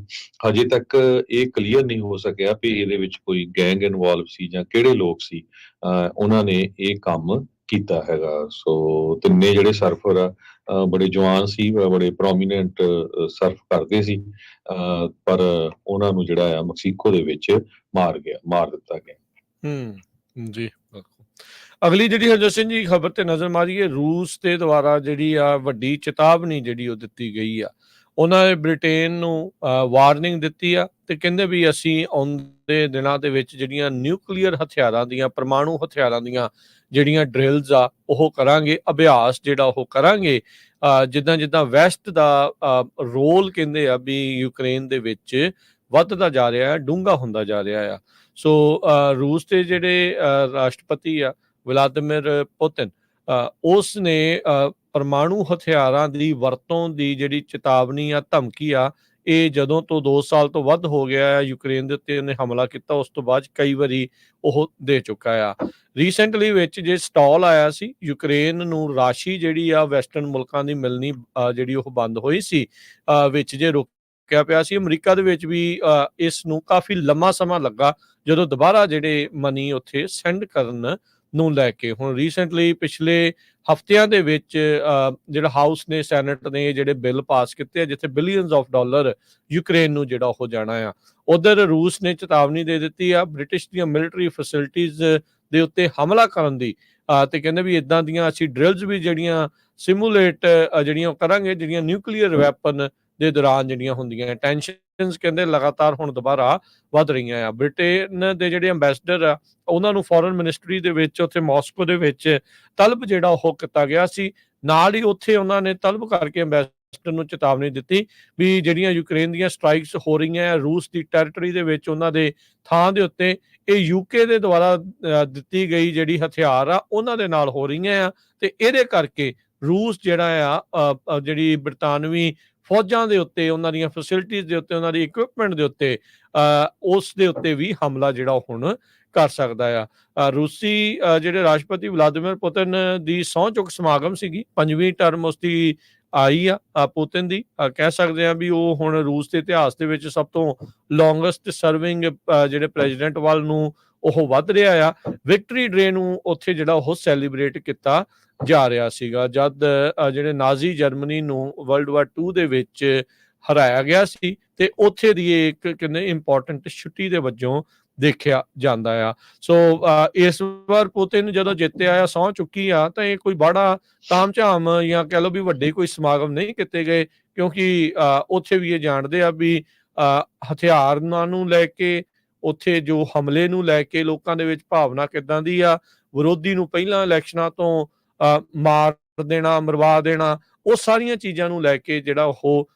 ਹਜੇ ਤੱਕ ਇਹ ਕਲੀਅਰ ਨਹੀਂ ਹੋ ਸਕਿਆ ਵੀ ਇਹਦੇ ਵਿੱਚ ਕੋਈ ਗੈਂਗ ਇਨਵੋਲਵ ਸੀ ਜਾਂ ਕਿਹੜੇ ਲੋਕ ਸੀ ਉਹਨਾਂ ਨੇ ਇਹ ਕੰਮ ਕੀਤਾ ਹੈਗਾ। ਸੋ 3 ਜਿਹੜੇ ਸਰਫਰ ਆ ਬੜੇ ਜਵਾਨ ਸੀ, ਬੜੇ ਪ੍ਰੋਮੀਨੈਂਟ ਸਰਫ ਕਰਦੇ ਸੀ, ਪਰ ਉਹਨਾਂ ਨੂੰ ਜਿਹੜਾ ਆ ਮੈਕਸੀਕੋ ਦੇ ਵਿੱਚ ਮਾਰ ਦਿੱਤਾ ਗਿਆ। ਜੀ ਬਿਲਕੁਲ। ਅਗਲੀ ਜਿਹੜੀ ਹਰਜੋਤ ਸਿੰਘ ਜੀ ਖਬਰ ਤੇ ਨਜ਼ਰ ਮਾਰੀਏ, ਰੂਸ ਦੇ ਦੁਆਰਾ ਜਿਹੜੀ ਆ ਵੱਡੀ ਚੇਤਾਵਨੀ ਜਿਹੜੀ ਉਹ ਦਿੱਤੀ ਗਈ ਆ। ਉਹਨਾਂ ਨੇ ਬ੍ਰਿਟੇਨ ਨੂੰ ਵਾਰਨਿੰਗ ਦਿੱਤੀ ਆ ਤੇ ਕਹਿੰਦੇ ਵੀ ਅਸੀਂ ਆਉਂਦੇ ਦਿਨਾਂ ਦੇ ਵਿੱਚ ਜਿਹੜੀਆਂ ਨਿਊਕਲੀਅਰ ਹਥਿਆਰਾਂ ਦੀਆਂ, ਪਰਮਾਣੂ ਹਥਿਆਰਾਂ ਦੀਆਂ ਜਿਹੜੀਆਂ ਡਰਿਲਸ ਆ ਉਹ ਕਰਾਂਗੇ, ਅਭਿਆਸ ਜਿਹੜਾ ਉਹ ਕਰਾਂਗੇ। ਜਿੱਦਾਂ ਜਿੱਦਾਂ ਵੈਸਟ ਦਾ ਰੋਲ ਕਹਿੰਦੇ ਆ ਵੀ ਯੂਕਰੇਨ ਦੇ ਵਿੱਚ ਵੱਧਦਾ ਜਾ ਰਿਹਾ ਹੈ, ਡੂੰਘਾ ਹੁੰਦਾ ਜਾ ਰਿਹਾ ਆ। ਸੋ ਰੂਸ ਦੇ ਜਿਹੜੇ ਰਾਸ਼ਟਰਪਤੀ ਆ ਵਲਾਦੀਮਿਰ ਪੁਤਿਨ, ਉਸ ਨੇ ਪਰਮਾਣੂ ਹਥਿਆਰਾਂ ਦੀ ਵਰਤੋਂ ਦੀ ਜਿਹੜੀ ਚੇਤਾਵਨੀ ਆ, ਧਮਕੀ ਆ, ਇਹ ਜਦੋਂ ਤੋਂ 2 ਸਾਲ ਤੋਂ ਵੱਧ ਹੋ ਗਿਆ ਹੈ ਯੂਕਰੇਨ ਦੇ ਉੱਤੇ ਉਹਨੇ ਹਮਲਾ ਕੀਤਾ, ਉਸ ਤੋਂ ਬਾਅਦ ਕਈ ਵਾਰੀ ਉਹ ਦੇ ਚੁੱਕਾ ਆ। ਰੀਸੈਂਟਲੀ ਵਿੱਚ ਜੇ ਸਟਾਲ ਆਇਆ ਸੀ, ਯੂਕਰੇਨ ਨੂੰ ਰਾਸ਼ੀ ਜਿਹੜੀ ਆ ਵੈਸਟਰਨ ਮੁਲਕਾਂ ਦੀ ਮਿਲਣੀ ਜਿਹੜੀ ਉਹ ਬੰਦ ਹੋਈ ਸੀ, ਵਿੱਚ ਜੇ ਰੁਕਿਆ ਪਿਆ ਸੀ। ਅਮਰੀਕਾ ਦੇ ਵਿੱਚ ਵੀ ਇਸ ਨੂੰ ਕਾਫੀ ਲੰਮਾ ਸਮਾਂ ਲੱਗਾ ਜਦੋਂ ਦੁਬਾਰਾ ਜਿਹੜੇ ਮਨੀ ਉੱਥੇ ਸੈਂਡ ਕਰਨ ਨੂੰ ਲੈ ਕੇ। ਹੁਣ ਰੀਸੈਂਟਲੀ ਪਿਛਲੇ ਹਫ਼ਤਿਆਂ ਦੇ ਵਿੱਚ ਜਿਹੜਾ ਹਾਊਸ ਨੇ, ਸੈਨੇਟ ਨੇ ਜਿਹੜੇ ਬਿੱਲ ਪਾਸ ਕੀਤੇ ਆ ਜਿੱਥੇ ਬਿਲੀਅਨਸ ਆਫ ਡਾਲਰ ਯੂਕਰੇਨ ਨੂੰ ਜਿਹੜਾ ਉਹ ਜਾਣਾ ਆ। ਉਧਰ ਰੂਸ ਨੇ ਚੇਤਾਵਨੀ ਦੇ ਦਿੱਤੀ ਆ ਬ੍ਰਿਟਿਸ਼ ਦੀਆਂ ਮਿਲਟਰੀ ਫੈਸਿਲਿਟੀਜ਼ ਦੇ ਉੱਤੇ ਹਮਲਾ ਕਰਨ ਦੀ, ਤੇ ਕਹਿੰਦੇ ਵੀ ਇਦਾਂ ਦੀਆਂ ਅਸੀਂ ਡਰਿਲਸ ਵੀ ਜਿਹੜੀਆਂ ਸਿਮੂਲੇਟ ਜਿਹੜੀਆਂ ਕਰਾਂਗੇ, ਜਿਹੜੀਆਂ ਨਿਊਕਲੀਅਰ ਵੈਪਨ ਦੇ ਦੌਰਾਨ ਜਿਹੜੀਆਂ ਹੁੰਦੀਆਂ। ਟੈਂਸ਼ਨਸ ਕਹਿੰਦੇ ਲਗਾਤਾਰ ਹੁਣ ਦੁਬਾਰਾ ਵੱਧ ਰਹੀਆਂ ਆ। ਬ੍ਰਿਟੇਨ ਦੇ ਜਿਹੜੇ ਅੰਬੈਸਡਰ ਆ ਉਹਨਾਂ ਨੂੰ ਫੋਰਨ ਮਿਨਿਸਟਰੀ ਦੇ ਵਿੱਚ ਉੱਥੇ ਮਾਸਕੋ ਦੇ ਵਿੱਚ ਤਲਬ ਜਿਹੜਾ ਉਹ ਕੀਤਾ ਗਿਆ ਸੀ। ਨਾਲ ਹੀ ਉੱਥੇ ਉਹਨਾਂ ਨੇ ਤਲਬ ਕਰਕੇ ਅੰਬੈਸਡਰ ਨੂੰ ਚੇਤਾਵਨੀ ਦਿੱਤੀ ਵੀ ਜਿਹੜੀਆਂ ਯੂਕਰੇਨ ਦੀਆਂ ਸਟ੍ਰਾਈਕਸ ਹੋ ਰਹੀਆਂ ਰੂਸ ਦੀ ਟੈਰੀਟਰੀ ਦੇ ਵਿੱਚ, ਉਹਨਾਂ ਦੇ ਥਾਂ ਦੇ ਉੱਤੇ, ਇਹ ਯੂਕੇ ਦੇ ਦੁਆਰਾ ਦਿੱਤੀ ਗਈ ਜਿਹੜੀ ਹਥਿਆਰ ਆ ਉਹਨਾਂ ਦੇ ਨਾਲ ਹੋ ਰਹੀਆਂ ਆ, ਤੇ ਇਹਦੇ ਕਰਕੇ ਰੂਸ ਜਿਹੜਾ ਆ ਜਿਹੜੀ ਬਰਤਾਨਵੀ ਫੌਜਾਂ ਦੇ ਉੱਤੇ, ਉਹਨਾਂ ਦੀਆਂ ਫੈਸਿਲਿਟੀਜ਼ ਦੇ ਉੱਤੇ, ਉਹਨਾਂ ਦੀ ਇਕਵਿਪਮੈਂਟ ਦੇ ਉੱਤੇ, ਉਸ ਦੇ ਉੱਤੇ ਵੀ ਹਮਲਾ ਜਿਹੜਾ ਹੁਣ ਕਰ ਸਕਦਾ ਆ। ਰੂਸੀ ਜਿਹੜੇ ਰਾਸ਼ਟਰਪਤੀ ਵਲਾਦੀਮਿਰ ਪੁਤਿਨ ਦੀ ਸਹੁੰ ਚੁੱਕ ਸਮਾਗਮ ਸੀਗੀ, 5ਵੀਂ ਟਰਮ ਉਸਦੀ ਆਈ ਆ ਪੁਤਿਨ ਦੀ। ਕਹਿ ਸਕਦੇ ਆ ਵੀ ਉਹ ਹੁਣ ਰੂਸ ਦੇ ਇਤਿਹਾਸ ਦੇ ਵਿੱਚ ਸਭ ਤੋਂ ਲੌਂਗੈਸਟ ਸਰਵਿੰਗ ਜਿਹੜੇ ਪ੍ਰੈਜ਼ੀਡੈਂਟ ਵੱਲ ਨੂੰ ਉਹ ਵੱਧ ਰਿਹਾ ਆ। ਵਿਕਟਰੀ ਡੇ ਨੂੰ ਉੱਥੇ ਜਿਹੜਾ ਉਹ ਸੈਲੀਬ੍ਰੇਟ ਕੀਤਾ ਜਾ ਰਿਹਾ ਸੀਗਾ ਜਦ ਜਿਹੜੇ ਨਾਜ਼ੀ ਜਰਮਨੀ ਨੂੰ ਵਰਲਡ ਵਾਰ 2 ਦੇ ਵਿੱਚ ਹਰਾਇਆ ਗਿਆ ਸੀ, ਤੇ ਉੱਥੇ ਦੀ ਇੱਕ ਕਹਿੰਦੇ ਇੰਪੋਰਟੈਂਟ ਛੁੱਟੀ ਦੇ ਵਜੋਂ ਦੇਖਿਆ ਜਾਂਦਾ ਆ। ਸੋ ਇਸ ਵਾਰ ਪੁਤਿਨ ਜਦੋਂ ਜਿੱਤਿਆ ਆ, ਸਹੁੰ ਚੁੱਕੀ ਆ, ਤਾਂ ਇਹ ਕੋਈ ਬੜਾ ਤਾਮ-ਝਾਮ ਜਾਂ ਕਹਿ ਲਓ ਵੀ ਵੱਡੇ ਕੋਈ ਸਮਾਗਮ ਨਹੀਂ ਕੀਤੇ ਗਏ, ਕਿਉਂਕਿ ਉੱਥੇ ਵੀ ਇਹ ਜਾਣਦੇ ਆ ਵੀ ਹਥਿਆਰਾਂ ਨੂੰ ਲੈ ਕੇ, ਉੱਥੇ ਜੋ ਹਮਲੇ ਨੂੰ ਲੈ ਕੇ ਲੋਕਾਂ ਦੇ ਵਿੱਚ ਭਾਵਨਾ ਕਿੱਦਾਂ ਦੀ ਆ, ਵਿਰੋਧੀ ਨੂੰ ਪਹਿਲਾਂ ਇਲੈਕਸ਼ਨਾਂ ਤੋਂ ਮਾਰ ਦੇਣਾ, ਮਰਵਾ ਦੇਣਾ, ਉਹ ਸਾਰੀਆਂ ਚੀਜ਼ਾਂ ਨੂੰ ਲੈ ਕੇ ਜਿਹੜਾ ਉਹ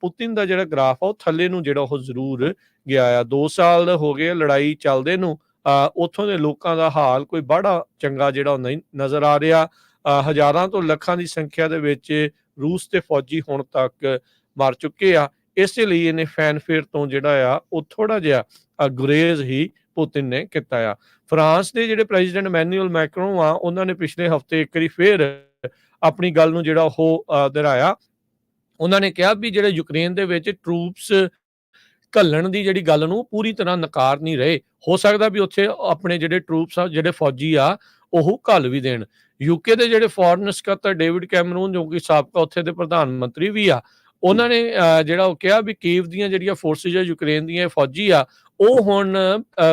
ਪੁਤਿਨ ਦਾ ਜਿਹੜਾ ਗ੍ਰਾਫ ਆ ਉਹ ਥੱਲੇ ਨੂੰ ਜਿਹੜਾ ਉਹ ਜ਼ਰੂਰ ਗਿਆ ਆ। 2 ਸਾਲ ਹੋ ਗਏ ਲੜਾਈ ਚੱਲਦੇ ਨੂੰ, ਉੱਥੋਂ ਦੇ ਲੋਕਾਂ ਦਾ ਹਾਲ ਕੋਈ ਬੜਾ ਚੰਗਾ ਜਿਹੜਾ ਉਹ ਨਹੀਂ ਨਜ਼ਰ ਆ ਰਿਹਾ। ਹਜ਼ਾਰਾਂ ਤੋਂ ਲੱਖਾਂ ਦੀ ਸੰਖਿਆ ਦੇ ਵਿੱਚ ਰੂਸ ਦੇ ਫੌਜੀ ਹੁਣ ਤੱਕ ਮਰ ਚੁੱਕੇ ਆ। ਇਸੇ ਲਈ ਇਹਨੇ ਫੈਨਫੇਅਰ ਤੋਂ ਜਿਹੜਾ ਆ ਉਹ ਥੋੜਾ ਜਿਹਾ ਗੁਰੇਜ਼ ਹੀ ਪੁਤਿਨ ਨੇ ਕੀਤਾ ਆ। ਫਰਾਂਸ ਦੇ ਜਿਹੜੇ ਪ੍ਰੈਜ਼ੀਡੈਂਟ ਇਮੈਨੂਅਲ ਮੈਕਰੋਨ ਆ, ਉਹਨਾਂ ਨੇ ਪਿਛਲੇ ਹਫ਼ਤੇ ਇੱਕ ਵਾਰੀ ਫੇਰ ਆਪਣੀ ਗੱਲ ਨੂੰ ਜਿਹੜਾ ਉਹ ਦੁਹਰਾਇਆ। ਉਹਨਾਂ ਨੇ ਕਿਹਾ ਵੀ ਜਿਹੜੇ ਯੂਕਰੇਨ ਦੇ ਵਿੱਚ ਟਰੂਪਸ ਘੱਲਣ ਦੀ ਜਿਹੜੀ ਗੱਲ ਨੂੰ ਪੂਰੀ ਤਰ੍ਹਾਂ ਨਕਾਰ ਨਹੀਂ ਰਹੇ। ਹੋ ਸਕਦਾ ਵੀ ਉੱਥੇ ਆਪਣੇ ਜਿਹੜੇ ਟਰੂਪਸ ਆ, ਜਿਹੜੇ ਫੌਜੀ ਆ, ਉਹ ਘੱਲ ਵੀ ਦੇਣ। ਯੂਕੇ ਦੇ ਜਿਹੜੇ ਫੋਰਨ ਸਕੱਤਰ ਡੇਵਿਡ ਕੈਮਰੂਨ, ਜੋ ਕਿ ਸਾਬਕਾ ਉੱਥੇ ਦੇ ਪ੍ਰਧਾਨ ਮੰਤਰੀ ਵੀ ਆ, ਉਹਨਾਂ ਨੇ ਜਿਹੜਾ ਉਹ ਕਿਹਾ ਵੀ ਕੀਵ ਦੀਆਂ ਜਿਹੜੀਆਂ ਫੋਰਸਿਸ ਆ, ਯੂਕਰੇਨ ਦੀਆਂ ਫੌਜੀ ਆ, ਉਹ ਹੁਣ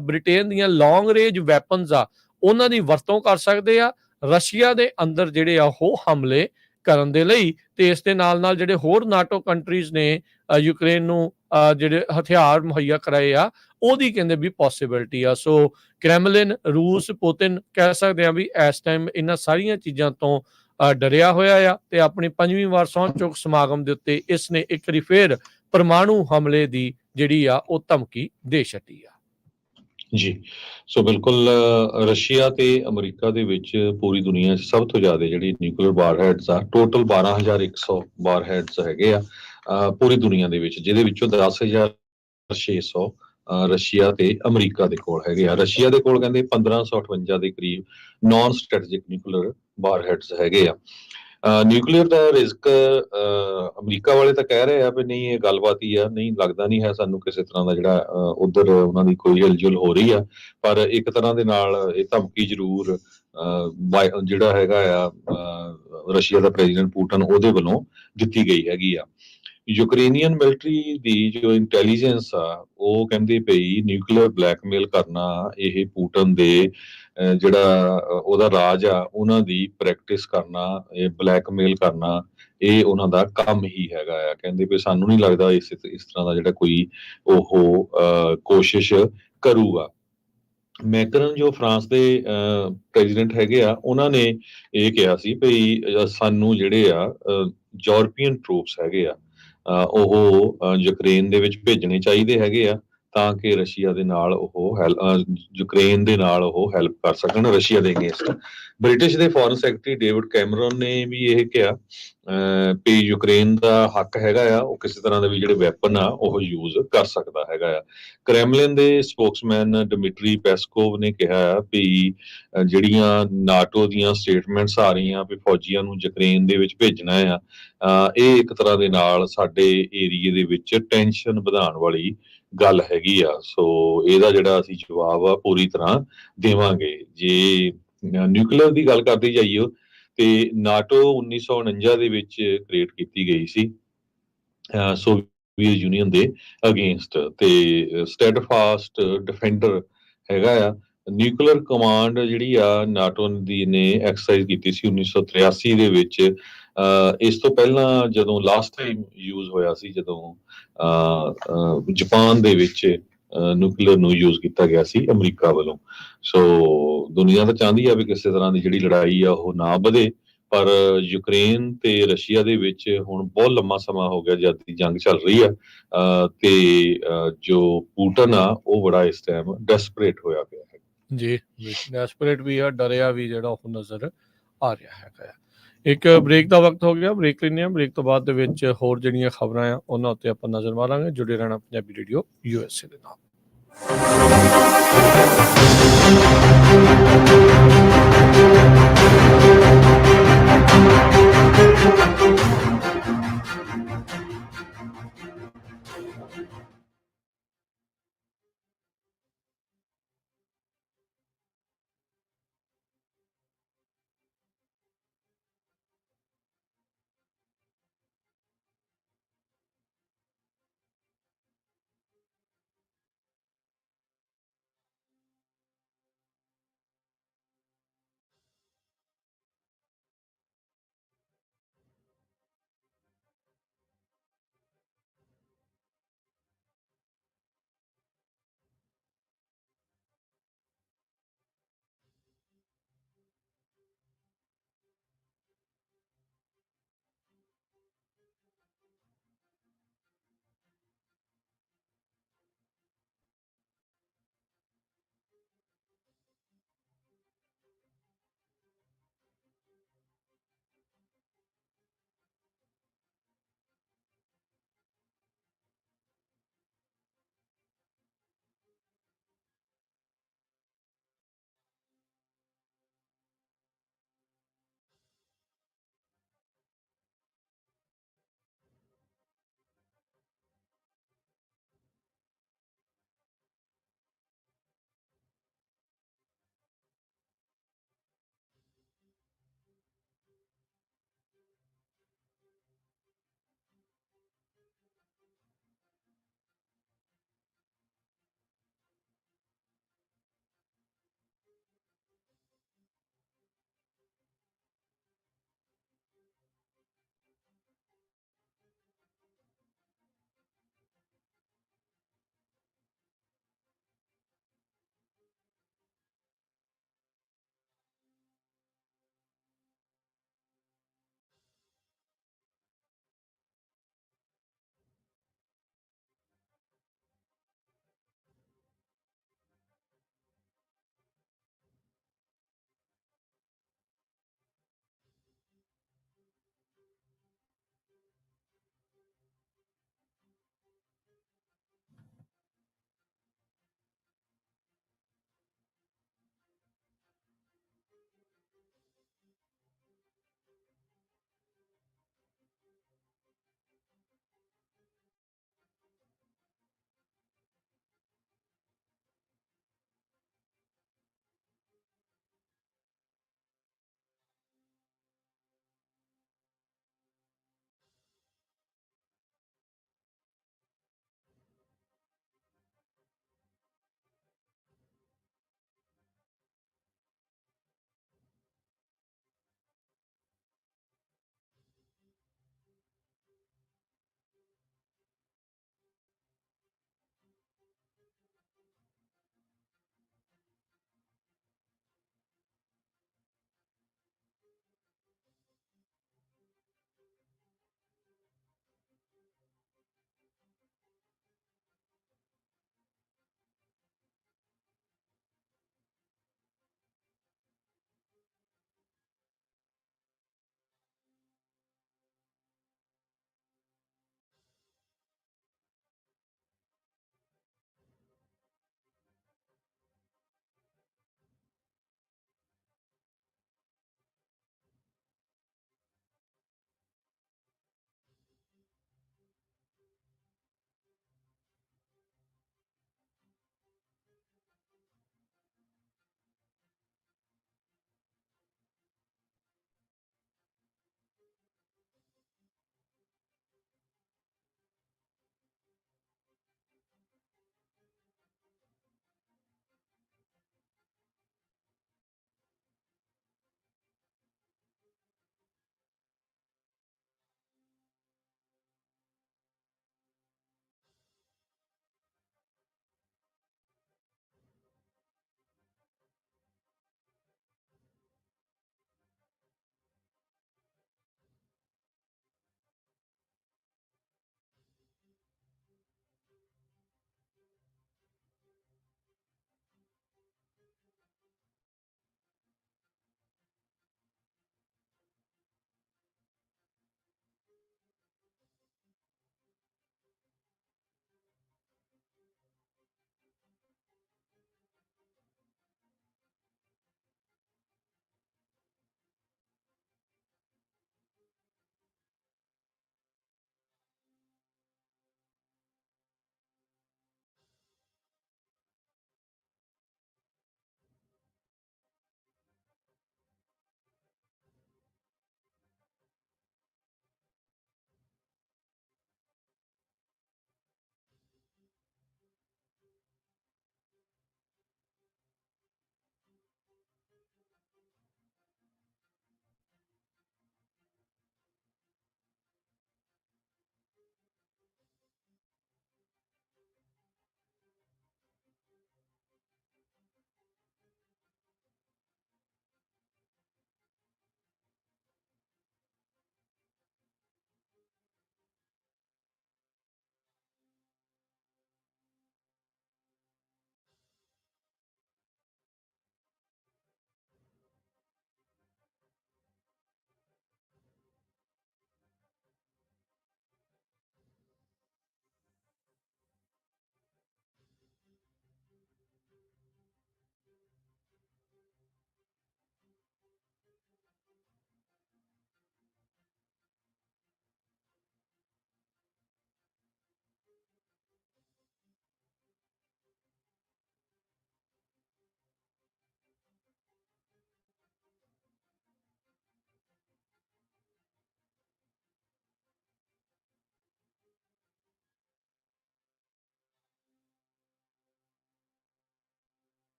ਬ੍ਰਿਟੇਨ ਦੀਆਂ ਲੌਂਗ ਰੇਂਜ ਵੈਪਨਸ ਆ, ਉਹਨਾਂ ਦੀ ਵਰਤੋਂ ਕਰ ਸਕਦੇ ਆ ਰਸ਼ੀਆ ਦੇ ਅੰਦਰ ਜਿਹੜੇ ਆ ਉਹ ਹਮਲੇ ਕਰਨ ਦੇ ਲਈ। ਤੇ ਇਸ ਦੇ ਨਾਲ ਜਿਹੜੇ ਹੋਰ ਨਾਟੋ ਕੰਟਰੀਜ਼ ਨੇ ਯੂਕਰੇਨ ਨੂੰ ਜਿਹੜੇ ਹਥਿਆਰ ਮੁਹੱਈਆ ਕਰਾਏ ਆ, ਉਹਦੀ ਕਹਿੰਦੇ ਵੀ ਪੋਸੀਬਿਲਿਟੀ ਆ। ਸੋ ਕ੍ਰੈਮਲਿਨ, ਰੂਸ, ਪੁਤਿਨ ਕਹਿ ਸਕਦੇ ਆ ਵੀ ਇਸ ਟਾਈਮ ਇਹਨਾਂ ਸਾਰੀਆਂ ਚੀਜ਼ਾਂ ਤੋਂ ਡਰਿਆ ਹੋਇਆ ਆ, ਤੇ ਆਪਣੀ 5ਵੀਂ ਵਾਰ ਸਹੁੰ ਚੁੱਕ ਸਮਾਗਮ ਦੇ ਉੱਤੇ ਇਸ ਨੇ ਇੱਕ ਵਾਰੀ ਫੇਰ ਪਰਮਾਣੂ ਹਮਲੇ ਦੀ ਜਿਹੜੀ ਆ ਉਹ ਧਮਕੀ ਦੇ ਛੱਡੀ ਆ। ਜੀ, ਸੋ ਬਿਲਕੁਲ ਰਸ਼ੀਆ ਤੇ ਅਮਰੀਕਾ ਦੇ ਵਿੱਚ ਪੂਰੀ ਦੁਨੀਆ 'ਚ ਸਭ ਤੋਂ ਜ਼ਿਆਦਾ ਜਿਹੜੀ ਨਿਊਕਲੀਅਰ ਵਾਰਹੈਡਸ ਆ, ਟੋਟਲ 12,100 ਵਾਰਹੈਡਸ ਹੈਗੇ ਆ ਪੂਰੀ ਦੁਨੀਆ ਦੇ ਵਿੱਚ, ਜਿਹਦੇ ਵਿੱਚੋਂ 10,600 ਰਸ਼ੀਆ ਤੇ ਅਮਰੀਕਾ ਦੇ ਕੋਲ ਹੈਗੇ ਆ। ਰਸ਼ੀਆ ਦੇ ਕੋਲ ਕਹਿੰਦੇ 1558 ਦੇ ਕਰੀਬ ਨਾਨ ਸਟ੍ਰੈਟੇਜਿਕ ਨਿਊਕਲੀਅਰ ਵਾਰਹੈਡਸ ਹੈਗੇ ਆ। ਨਿਊਕਲੀਅਰ ਦਾ ਰਿਸਕ ਅਮਰੀਕਾ ਵਾਲੇ ਤਾਂ ਕਹਿ ਰਹੇ ਆ ਵੀ ਨਹੀਂ, ਇਹ ਗੱਲਬਾਤ ਹੀ ਆ, ਨਹੀਂ ਲੱਗਦਾ ਨਹੀਂ ਹੈ ਸਾਨੂੰ ਕਿਸੇ ਤਰ੍ਹਾਂ ਦਾ ਜਿਹੜਾ ਉਧਰ ਉਹਨਾਂ ਦੀ ਕੋਈ ਹਿਲਜੁਲ ਹੋ ਰਹੀ ਆ, ਪਰ ਇੱਕ ਤਰ੍ਹਾਂ ਦੇ ਨਾਲ ਇਹ ਧਮਕੀ ਜ਼ਰੂਰ ਜਿਹੜਾ ਹੈਗਾ ਆ ਰਸ਼ੀਆ ਦਾ ਪ੍ਰੈਜ਼ੀਡੈਂਟ ਪੁਟਨ ਉਹਦੇ ਵੱਲੋਂ ਦਿੱਤੀ ਗਈ ਹੈਗੀ ਆ। ਯੂਕਰੇਨੀਅਨ ਮਿਲਟਰੀ ਦੀ ਜੋ ਇੰਟੈਲੀਜੈਂਸ ਆ ਉਹ ਕਹਿੰਦੀ ਪਈ ਨਿਊਕਲੀਅਰ ਬਲੈਕਮੇਲ ਕਰਨਾ ਇਹ ਪੁਟਨ ਦੇ ਜਿਹੜਾ ਉਹਦਾ ਰਾਜ ਆ ਉਹਨਾਂ ਦੀ ਪ੍ਰੈਕਟਿਸ ਕਰਨਾ, ਇਹ ਬਲੈਕਮੇਲ ਕਰਨਾ, ਇਹ ਉਹਨਾਂ ਦਾ ਕੰਮ ਹੀ ਹੈਗਾ ਆ। ਕਹਿੰਦੇ ਵੀ ਸਾਨੂੰ ਨਹੀਂ ਲੱਗਦਾ ਇਸ ਤਰ੍ਹਾਂ ਦਾ ਜਿਹੜਾ ਕੋਈ ਉਹ ਕੋਸ਼ਿਸ਼ ਕਰੂਗਾ। ਮੈਕਰਨ ਜੋ ਫਰਾਂਸ ਦੇ ਪ੍ਰੈਜ਼ੀਡੈਂਟ ਹੈਗੇ ਆ ਉਹਨਾਂ ਨੇ ਇਹ ਕਿਹਾ ਸੀ ਭਈ ਸਾਨੂੰ ਜਿਹੜੇ ਆ ਯੂਰਪੀਅਨ ਟਰੂਪਸ ਹੈਗੇ ਆ ਉਹ ਯੂਕਰੇਨ ਦੇ ਵਿੱਚ ਭੇਜਣੇ ਚਾਹੀਦੇ ਹੈਗੇ ਆ ਤਾਂ ਕਿ ਰਸ਼ੀਆ ਦੇ ਨਾਲ ਉਹ ਯੂਕਰੇਨ ਦੇ ਨਾਲ ਉਹ ਹੈਲਪ ਕਰ ਸਕਣ ਰਸ਼ੀਆ ਦੇ ਅਗੇਂਸਟ। ਬ੍ਰਿਟਿਸ਼ ਦੇ ਫੋਰਨ ਸੈਕਟਰੀ ਡੇਵਿਡ ਕੈਮਰਨ ਨੇ ਵੀ ਇਹ ਕਿਹਾ ਵੀ ਯੂਕਰੇਨ ਦਾ ਹੱਕ ਹੈਗਾ ਆ ਉਹ ਕਿਸੇ ਤਰ੍ਹਾਂ ਦੇ ਵੀ ਜਿਹੜੇ ਵੈਪਨ ਆ ਉਹ ਯੂਜ਼ ਕਰ ਸਕਦਾ ਹੈਗਾ ਆ। ਕ੍ਰੈਮਲਿਨ ਦੇ ਸਪੋਕਸਮੈਨ ਡਿਮਿਟਰੀ ਪੈਸਕੋਵ ਨੇ ਕਿਹਾ ਵੀ ਜਿਹੜੀਆਂ ਨਾਟੋ ਦੀਆਂ ਸਟੇਟਮੈਂਟਸ ਆ ਰਹੀਆਂ ਵੀ ਫੌਜੀਆਂ ਨੂੰ ਯੂਕਰੇਨ ਦੇ ਵਿੱਚ ਭੇਜਣਾ ਆ ਇਹ ਇੱਕ ਤਰ੍ਹਾਂ ਦੇ ਨਾਲ ਸਾਡੇ ਏਰੀਏ ਦੇ ਵਿੱਚ ਟੈਨਸ਼ਨ ਵਧਾਉਣ ਵਾਲੀ ਗੱਲ ਹੈਗੀ ਆ। ਸੋ ਇਹਦਾ ਜਿਹੜਾ ਅਸੀਂ ਜਵਾਬ ਆ ਪੂਰੀ ਤਰ੍ਹਾਂ ਦੇਵਾਂਗੇ। ਜੇ ਨਿਊਕਲੀਅਰ ਦੀ ਗੱਲ ਕਰਦੇ ਜਾਈਏ ਤੇ ਨਾਟੋ 1949 ਦੇ ਵਿੱਚ ਕ੍ਰੀਏਟ ਕੀਤੀ ਗਈ ਸੀ ਸੋਵੀਅਤ ਯੂਨੀਅਨ ਦੇ ਅਗੇਂਸਟ ਤੇ ਸਟੈਡਫਾਸਟ ਡਿਫੈਂਡਰ ਹੈਗਾ ਆ। ਨਿਊਕਲੀਅਰ ਕਮਾਂਡ ਜਿਹੜੀ ਆ ਨਾਟੋ ਦੀ ਨੇ ਐਕਸਰਸਾਈਜ਼ ਕੀਤੀ ਸੀ 1983 ਦੇ ਵਿੱਚ। ਇਸ ਤੋਂ ਪਹਿਲਾਂ ਜਦੋਂ ਲਾਸਟ ਟਾਈਮ ਯੂਜ਼ ਹੋਇਆ ਸੀ ਜਦੋਂ ਜਾਪਾਨ ਦੇ ਵਿੱਚ ਨਿਊਕਲੀਅਰ ਨੂੰ ਯੂਜ਼ ਕੀਤਾ ਗਿਆ ਸੀ ਅਮਰੀਕਾ ਵੱਲੋਂ। ਸੋ ਦੁਨੀਆ ਤਾਂ ਚਾਹੁੰਦੀ ਆ ਵੀ ਕਿਸੇ ਤਰ੍ਹਾਂ ਦੀ ਜਿਹੜੀ ਲੜਾਈ ਆ ਉਹ ਨਾ ਵਧੇ ਪਰ ਯੂਕਰੇਨ ਤੇ ਰਸ਼ੀਆ ਦੇ ਵਿੱਚ ਹੁਣ ਬਹੁਤ ਲੰਮਾ ਸਮਾਂ ਹੋ ਗਿਆ ਜਦ ਦੀ ਜੰਗ ਚੱਲ ਰਹੀ ਆ ਤੇ ਜੋ ਪੁਟਨ ਆ ਉਹ ਬੜਾ ਇਸ ਟਾਈਮ ਡੈਸਪਰੇਟ ਹੋਇਆ ਪਿਆ ਹੈ। ਜੀ ਡੈਸਪਰੇਟ ਵੀ ਆ, ਡਰਿਆ ਵੀ ਜਿਹੜਾ ਉਹ ਨਜ਼ਰ ਆ ਰਿਹਾ ਹੈਗਾ। ਇੱਕ ਬ੍ਰੇਕ ਦਾ ਵਕਤ ਹੋ ਗਿਆ, ਬ੍ਰੇਕ ਲੈਂਦੇ ਹਾਂ। ਬ੍ਰੇਕ ਤੋਂ ਬਾਅਦ ਦੇ ਵਿੱਚ ਹੋਰ ਜਿਹੜੀਆਂ ਖਬਰਾਂ ਆ ਉਹਨਾਂ ਉੱਤੇ ਆਪਾਂ ਨਜ਼ਰ ਮਾਰਾਂਗੇ। ਜੁੜੇ ਰਹਿਣਾ ਪੰਜਾਬੀ ਰੇਡੀਓ USA ਦੇ ਨਾਲ।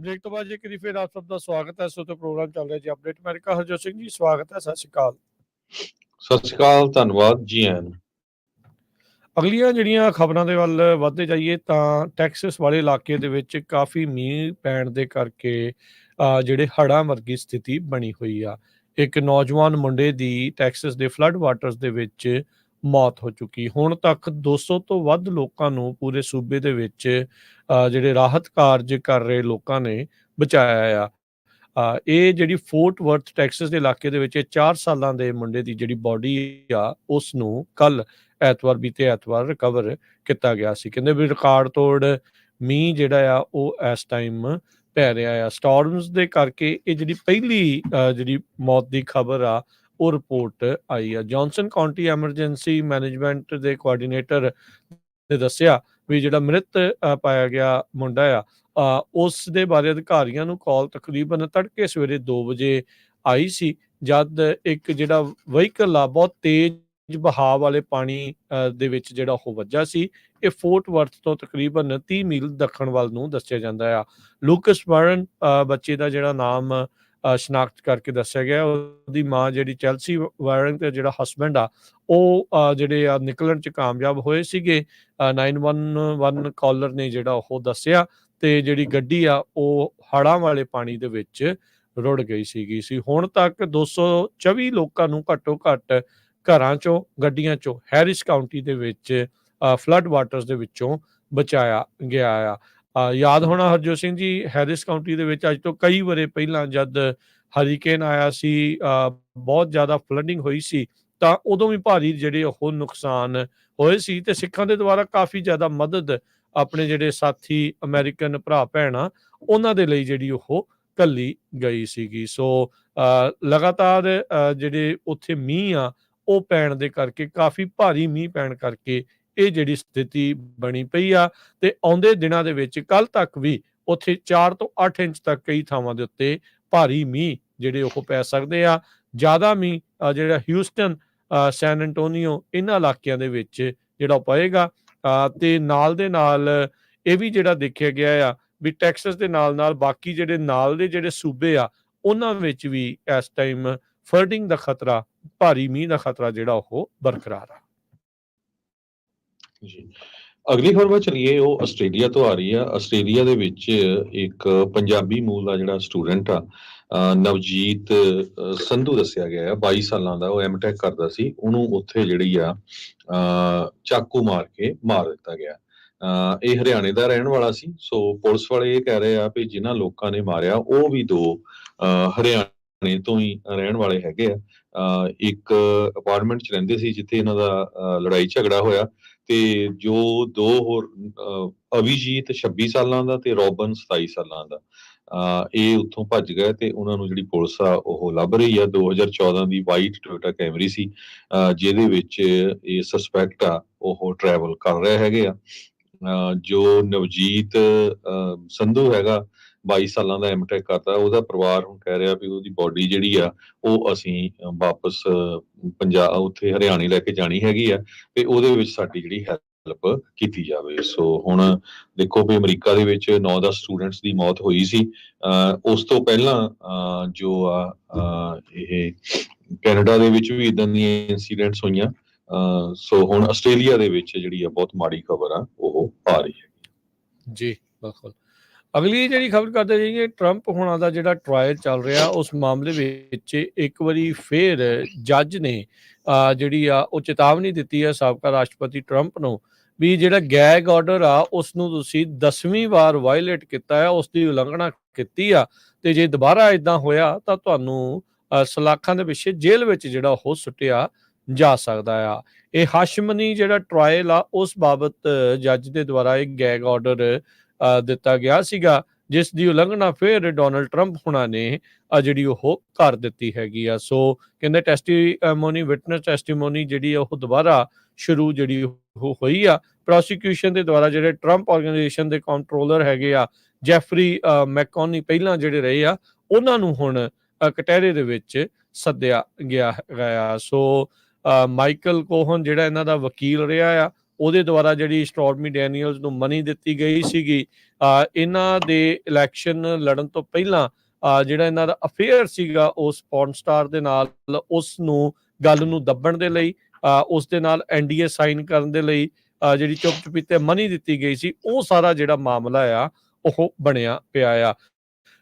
ਬ੍ਰੇਕ ਤੋਂ ਬਾਅਦ ਜੇ ਕਰੀ ਫਿਰ ਆਪ ਸਭ ਦਾ ਸਵਾਗਤ ਹੈ। ਸੋ ਤੇ ਪ੍ਰੋਗਰਾਮ ਚੱਲ ਰਿਹਾ ਜੀ ਅਪਡੇਟ ਅਮਰੀਕਾ। ਹਰਜੋਤ ਸਿੰਘ ਜੀ ਸਵਾਗਤ ਹੈ, ਸਤਿ ਸ਼੍ਰੀ ਅਕਾਲ। ਸਤਿ ਸ਼੍ਰੀ ਅਕਾਲ, ਧੰਨਵਾਦ ਜੀ ਆਇਆਂ ਨੂੰ। ਅਗਲੀਆਂ ਜਿਹੜੀਆਂ ਖਬਰਾਂ ਦੇ ਵੱਲ ਵੱਧਦੇ ਜਾਈਏ ਤਾਂ ਟੈਕਸਸ ਵਾਲੇ ਇਲਾਕੇ ਦੇ ਵਿੱਚ ਕਾਫੀ ਮੀਂਹ ਪੈਣ ਦੇ ਕਰਕੇ ਜਿਹੜੇ ਹੜ੍ਹਾਂ ਵਰਗੀ ਸਥਿਤੀ ਬਣੀ ਹੋਈ ਆ। ਇੱਕ ਨੌਜਵਾਨ ਮੁੰਡੇ ਦੀ ਟੈਕਸਸ ਦੇ ਫਲੱਡ ਵਾਟਰਸ ਦੇ ਵਿੱਚ ਮੌਤ ਹੋ ਚੁੱਕੀ। ਹੁਣ ਤੱਕ 200 ਤੋਂ ਵੱਧ ਲੋਕਾਂ ਨੂੰ ਪੂਰੇ ਸੂਬੇ ਦੇ ਵਿੱਚ ਜਿਹੜੇ ਰਾਹਤ ਕਾਰਜ ਕਰ ਰਹੇ ਲੋਕਾਂ ਨੇ ਬਚਾਇਆ ਆ। ਇਹ ਜਿਹੜੀ ਫੋਰਟ ਵਰਥ ਟੈਕਸਸ ਦੇ ਇਲਾਕੇ ਦੇ ਵਿੱਚ ਇਹ 4 ਸਾਲਾਂ ਦੇ ਮੁੰਡੇ ਦੀ ਜਿਹੜੀ ਬੋਡੀ ਆ ਉਸ ਨੂੰ ਕੱਲ ਬੀਤੇ ਐਤਵਾਰ ਰਿਕਵਰ ਕੀਤਾ ਗਿਆ ਸੀ। ਕਹਿੰਦੇ ਵੀ ਰਿਕਾਰਡ ਤੋੜ ਮੀਂਹ ਜਿਹੜਾ ਆ ਉਹ ਇਸ ਟਾਈਮ ਪੈ ਰਿਹਾ ਆ। ਸਟਾਰਮਸ ਦੇ ਕਰਕੇ ਇਹ ਜਿਹੜੀ ਪਹਿਲੀ ਜਿਹੜੀ ਮੌਤ ਦੀ ਖਬਰ ਆ ਉਹ ਰਿਪੋਰਟ ਆਈ ਆ। ਜੌਨਸਨ ਕਾਉਂਟੀ ਐਮਰਜੈਂਸੀ ਮੈਨੇਜਮੈਂਟ ਦੇ ਕੋਆਰਡੀਨੇਟਰ ਨੇ ਦੱਸਿਆ ਵੀ ਜਿਹੜਾ ਮ੍ਰਿਤ ਪਾਇਆ ਗਿਆ ਮੁੰਡਾ ਆ ਉਸ ਦੇ ਬਾਰੇ ਅਧਿਕਾਰੀਆਂ ਨੂੰ ਕਾਲ ਤਕਰੀਬਨ ਤੜਕੇ ਸਵੇਰੇ 2 ਵਜੇ ਆਈ ਸੀ, ਜਦ ਇੱਕ ਜਿਹੜਾ ਵਹੀਕਲ ਆ ਬਹੁਤ ਤੇਜ਼ ਬਹਾਅ ਵਾਲੇ ਪਾਣੀ ਦੇ ਵਿੱਚ ਜਿਹੜਾ ਉਹ ਵੱਜਾ ਸੀ। ਇਹ ਫੋਰਟ ਵਰਥ ਤੋਂ ਤਕਰੀਬਨ 30 ਮੀਲ ਦੱਖਣ ਵੱਲ ਨੂੰ ਦੱਸਿਆ ਜਾਂਦਾ ਆ। ਲੂਕਸ ਵਾਰਨ ਬੱਚੇ ਦਾ ਜਿਹੜਾ ਨਾਮ ਸ਼ਨਾਖਤ ਕਰਕੇ ਦੱਸਿਆ ਗਿਆ। ਉਹਦੀ ਮਾਂ ਜਿਹੜੀ ਚੈਲਸੀ ਵਾਰਨ ਤੇ ਜਿਹੜਾ ਹਸਬੈਂਡ ਆ ਉਹ ਜਿਹੜੇ ਆ ਨਿਕਲਣ 'ਚ ਕਾਮਯਾਬ ਹੋਏ ਸੀਗੇ। 911 ਕਾਲਰ ਨੇ ਜਿਹੜਾ ਉਹ ਦੱਸਿਆ ਤੇ ਜਿਹੜੀ ਗੱਡੀ ਆ ਉਹ ਹੜ੍ਹਾਂ ਵਾਲੇ ਪਾਣੀ ਦੇ ਵਿੱਚ ਰੁੜ ਗਈ ਸੀ। ਹੁਣ ਤੱਕ 224 ਲੋਕਾਂ ਨੂੰ ਘੱਟੋ ਘੱਟ ਘਰਾਂ ਚੋਂ ਗੱਡੀਆਂ ਚੋਂ ਹੈਰਿਸ ਕਾਉਂਟੀ ਦੇ ਵਿੱਚ ਫਲੱਡ ਵਾਟਰਸ ਦੇ ਵਿੱਚੋਂ ਬਚਾਇਆ ਗਿਆ ਆ। ਯਾਦ ਹੋਣਾ ਹਰਜੋਤ ਸਿੰਘ ਜੀ, ਹੈਰਿਸ ਕਾਉਂਟੀ ਦੇ ਵਿੱਚ ਅੱਜ ਤੋਂ ਕਈ ਵਰੇ ਪਹਿਲਾਂ ਜਦ ਹਰੀਕੇਨ ਆਇਆ ਸੀ, ਬਹੁਤ ਜ਼ਿਆਦਾ ਫਲੱਡਿੰਗ ਹੋਈ ਸੀ, ਤਾਂ ਉਦੋਂ ਵੀ ਭਾਰੀ ਜਿਹੜੇ ਉਹ ਨੁਕਸਾਨ ਹੋਏ ਸੀ ਤੇ ਸਿੱਖਾਂ ਦੇ ਦੁਆਰਾ ਕਾਫੀ ਜ਼ਿਆਦਾ ਮਦਦ ਆਪਣੇ ਜਿਹੜੇ ਸਾਥੀ ਅਮਰੀਕਨ ਭਰਾ ਭੈਣਾਂ ਉਹਨਾਂ ਦੇ ਲਈ ਜਿਹੜੀ ਉਹ ਘੱਲੀ ਗਈ ਸੀਗੀ। ਸੋ ਲਗਾਤਾਰ ਜਿਹੜੇ ਉੱਥੇ ਮੀਂਹ ਆ ਉਹ ਪੈਣ ਦੇ ਕਰਕੇ, ਕਾਫੀ ਭਾਰੀ ਮੀਂਹ ਪੈਣ ਕਰਕੇ ਇਹ ਜਿਹੜੀ ਸਥਿਤੀ ਬਣੀ ਪਈ ਆ ਤੇ ਆਉਂਦੇ ਦਿਨਾਂ ਦੇ ਵਿੱਚ ਕੱਲ ਤੱਕ ਵੀ ਉੱਥੇ 4 ਤੋਂ 8 ਇੰਚ ਤੱਕ ਕਈ ਥਾਵਾਂ ਦੇ ਉੱਤੇ ਭਾਰੀ ਮੀਂਹ ਜਿਹੜੇ ਉਹ ਪੈ ਸਕਦੇ ਆ। ਜ਼ਿਆਦਾ ਮੀਂਹ ਜਿਹੜਾ ਹਿਊਸਟਨ, ਸੈਨ ਐਂਟੋਨੀਓ ਇਹਨਾਂ ਇਲਾਕਿਆਂ ਦੇ ਵਿੱਚ ਜਿਹੜਾ ਪਏਗਾ। ਤੇ ਨਾਲ ਦੇ ਨਾਲ ਇਹ ਵੀ ਜਿਹੜਾ ਦੇਖਿਆ ਗਿਆ ਆ ਵੀ ਟੈਕਸਸ ਦੇ ਨਾਲ ਨਾਲ ਬਾਕੀ ਜਿਹੜੇ ਨਾਲ ਦੇ ਜਿਹੜੇ ਸੂਬੇ ਆ ਉਹਨਾਂ ਵਿੱਚ ਵੀ ਇਸ ਟਾਈਮ ਫਲੱਡਿੰਗ ਦਾ ਖਤਰਾ, ਭਾਰੀ ਮੀਂਹ ਦਾ ਖਤਰਾ ਜਿਹੜਾ ਉਹ ਬਰਕਰਾਰ ਆ। ਜੀ, ਅਗਲੀ ਖਬਰ ਵੱਲ ਚਲੀਏ। ਉਹ ਆਸਟ੍ਰੇਲੀਆ ਤੋਂ ਆ ਰਹੀ ਆ। ਆਸਟ੍ਰੇਲੀਆ ਦੇ ਵਿੱਚ ਇੱਕ ਪੰਜਾਬੀ ਮੂਲ ਦਾ ਜਿਹੜਾ ਸਟੂਡੈਂਟ ਆ, ਨਵਜੀਤ ਸੰਧੂ ਦੱਸਿਆ ਗਿਆ ਆ, 22 ਸਾਲਾਂ ਦਾ, ਉਹ ਐਮਟੈਕ ਕਰਦਾ ਸੀ। ਉਹਨੂੰ ਉੱਥੇ ਜਿਹੜੀ ਆ ਚਾਕੂ ਮਾਰ ਕੇ ਮਾਰ ਦਿੱਤਾ ਗਿਆ। ਇਹ ਹਰਿਆਣੇ ਦਾ ਰਹਿਣ ਵਾਲਾ ਸੀ। ਸੋ ਪੁਲਿਸ ਵਾਲੇ ਇਹ ਕਹਿ ਰਹੇ ਆ ਵੀ ਜਿਨ੍ਹਾਂ ਲੋਕਾਂ ਨੇ ਮਾਰਿਆ ਉਹ ਵੀ 2 ਹਰਿਆਣੇ ਤੋਂ ਹੀ ਰਹਿਣ ਵਾਲੇ ਹੈਗੇ ਆ। ਇੱਕ ਅਪਾਰਟਮੈਂਟ 'ਚ ਰਹਿੰਦੇ ਸੀ ਜਿੱਥੇ ਇਹਨਾਂ ਦਾ ਲੜਾਈ ਝਗੜਾ ਹੋਇਆ ਤੇ ਜੋ 2 ਹੋਰ ਅਵਿਜੀਤ 26 ਸਾਲਾਂ ਦਾ ਤੇ ਰੋਬਨ 27 ਸਾਲਾਂ ਦਾ, ਇਹ ਉੱਥੋਂ ਭੱਜ ਗਏ ਤੇ ਉਹਨਾਂ ਨੂੰ ਜਿਹੜੀ ਪੁਲਿਸ ਆ ਉਹ ਲੱਭ ਰਹੀ ਆ। 2014 ਦੀ ਵਾਈਟ ਟੋਯੋਟਾ ਕੈਮਰੀ ਸੀ ਜਿਹਦੇ ਵਿੱਚ ਇਹ ਸਸਪੈਕਟ ਆ ਉਹ ਟਰੈਵਲ ਕਰ ਰਹੇ ਹੈਗੇ ਆ। ਜੋ ਨਵਜੀਤ ਸੰਧੂ ਹੈਗਾ 22 ਸਾਲਾਂ ਦਾ ਐਮਟੈਕ ਕਰਦਾ, ਉਹਦਾ ਪਰਿਵਾਰ ਹੁਣ ਕਹਿ ਰਿਹਾ ਵੀ ਉਹਦੀ ਬੋਡੀ ਜਿਹੜੀ ਆ ਉਹ ਅਸੀਂ ਵਾਪਸ ਪੰਜਾਬ ਉੱਥੇ ਹਰਿਆਣੇ ਲੈ ਕੇ ਜਾਣੀ ਹੈਗੀ ਆ ਤੇ ਉਹਦੇ ਵਿੱਚ ਸਾਡੀ ਜਿਹੜੀ ਹੈਲਪ ਕੀਤੀ ਜਾਵੇ। ਸੋ ਹੁਣ ਦੇਖੋ ਵੀ ਅਮਰੀਕਾ ਦੇ ਵਿੱਚ 9-10 ਸਟੂਡੈਂਟਸ ਦੀ ਮੌਤ ਹੋਈ ਸੀ। ਉਸ ਤੋਂ ਪਹਿਲਾਂ ਜੋ ਆ ਇਹ ਕੈਨੇਡਾ ਦੇ ਵਿੱਚ ਵੀ ਇਦਾਂ ਦੀਆਂ ਇਨਸੀਡੈਂਟਸ ਹੋਈਆਂ। ਸੋ ਹੁਣ ਆਸਟ੍ਰੇਲੀਆ ਦੇ ਵਿੱਚ ਜਿਹੜੀ ਆ ਬਹੁਤ ਮਾੜੀ ਖਬਰ ਆ ਉਹ ਆ ਰਹੀ ਹੈ। ਜੀ ਬਿਲਕੁਲ। ਅਗਲੀ ਜਿਹੜੀ ਖਬਰ ਕਰਦੇ ਜਾਈਏ, ਟਰੰਪ ਹੋਣਾ ਦਾ ਜਿਹੜਾ ਟਰਾਇਲ ਚੱਲ ਰਿਹਾ ਉਸ ਮਾਮਲੇ ਵਿੱਚ ਇੱਕ ਵਾਰੀ ਫੇਰ ਜੱਜ ਨੇ ਜਿਹੜੀ ਆ ਉਹ ਚੇਤਾਵਨੀ ਦਿੱਤੀ ਹੈ ਸਾਬਕਾ ਰਾਸ਼ਟਰਪਤੀ ਟਰੰਪ ਨੂੰ ਵੀ ਜਿਹੜਾ ਗੈਗ ਆਰਡਰ ਆ ਉਸ ਨੂੰ ਤੁਸੀਂ 10ਵੀਂ ਵਾਰ ਵਾਇਲੇਟ ਕੀਤਾ ਆ, ਉਸ ਦੀ ਉਲੰਘਣਾ ਕੀਤੀ ਆ ਤੇ ਜੇ ਦੁਬਾਰਾ ਇਦਾਂ ਹੋਇਆ ਤਾਂ ਤੁਹਾਨੂੰ ਸਲਾਖਾਂ ਦੇ ਪਿੱਛੇ ਜੇਲ੍ਹ ਵਿੱਚ ਜਿਹੜਾ ਉਹ ਸੁੱਟਿਆ ਜਾ ਸਕਦਾ ਆ। ਇਹ ਹਾਸ਼ਮਨੀ ਜਿਹੜਾ ਟਰਾਇਲ ਆ ਉਸ ਬਾਬਤ ਜੱਜ ਦੇ ਦੁਆਰਾ ਇੱਕ ਗੈਗ ਆਰਡਰ ਦਿੱਤਾ ਗਿਆ ਸੀਗਾ ਜਿਸ ਦੀ ਉਲੰਘਣਾ ਫਿਰ ਡੋਨਲਡ ਟਰੰਪ ਹੁਣਾਂ ਨੇ ਜਿਹੜੀ ਉਹ ਕਰ ਦਿੱਤੀ ਹੈਗੀ ਆ। ਸੋ ਕਹਿੰਦੇ ਟੈਸਟੀਮੋਨੀ, ਵਿਟਨੈਸ ਟੈਸਟੀਮੋਨੀ ਜਿਹੜੀ ਉਹ ਦੁਬਾਰਾ ਸ਼ੁਰੂ ਜਿਹੜੀ ਉਹ ਹੋਈ ਆ। ਪ੍ਰੋਸੀਕਿਊਸ਼ਨ ਦੇ ਦੁਆਰਾ ਜਿਹੜੇ ਟਰੰਪ ਆਰਗੇਨਾਈਜੇਸ਼ਨ ਦੇ ਕੰਟਰੋਲਰ ਹੈਗੇ ਆ ਜੈਫਰੀ ਮੈਕੋਨੀ ਪਹਿਲਾਂ ਜਿਹੜੇ ਰਹੇ ਆ ਉਹਨਾਂ ਨੂੰ ਹੁਣ ਕਟਹਿਰੇ ਦੇ ਵਿੱਚ ਸੱਦਿਆ ਗਿਆ। ਸੋ ਮਾਈਕਲ ਕੋਹਨ ਜਿਹੜਾ ਇਹਨਾਂ ਦਾ ਵਕੀਲ ਰਿਹਾ ਆ ਉਹਦੇ ਦੁਆਰਾ ਜਿਹੜੀ ਸਟੋਰਮੀ ਡੈਨੀਅਲਸ ਨੂੰ ਮਨੀ ਦਿੱਤੀ ਗਈ ਸੀਗੀ ਇਹਨਾਂ ਦੇ ਇਲੈਕਸ਼ਨ ਲੜਨ ਤੋਂ ਪਹਿਲਾਂ ਜਿਹੜਾ ਇਹਨਾਂ ਦਾ ਅਫੇਅਰ ਸੀਗਾ ਉਸ ਪੌਰਨ ਸਟਾਰ ਦੇ ਨਾਲ, ਉਸ ਨੂੰ ਗੱਲ ਨੂੰ ਦੱਬਣ ਦੇ ਲਈ, ਉਸ ਦੇ ਨਾਲ NDA ਸਾਈਨ ਕਰਨ ਦੇ ਲਈ ਜਿਹੜੀ ਚੁੱਪ ਚੁਪੀਤੇ ਮਨੀ ਦਿੱਤੀ ਗਈ ਸੀ, ਉਹ ਸਾਰਾ ਜਿਹੜਾ ਮਾਮਲਾ ਆ ਉਹ ਬਣਿਆ ਪਿਆ ਆ।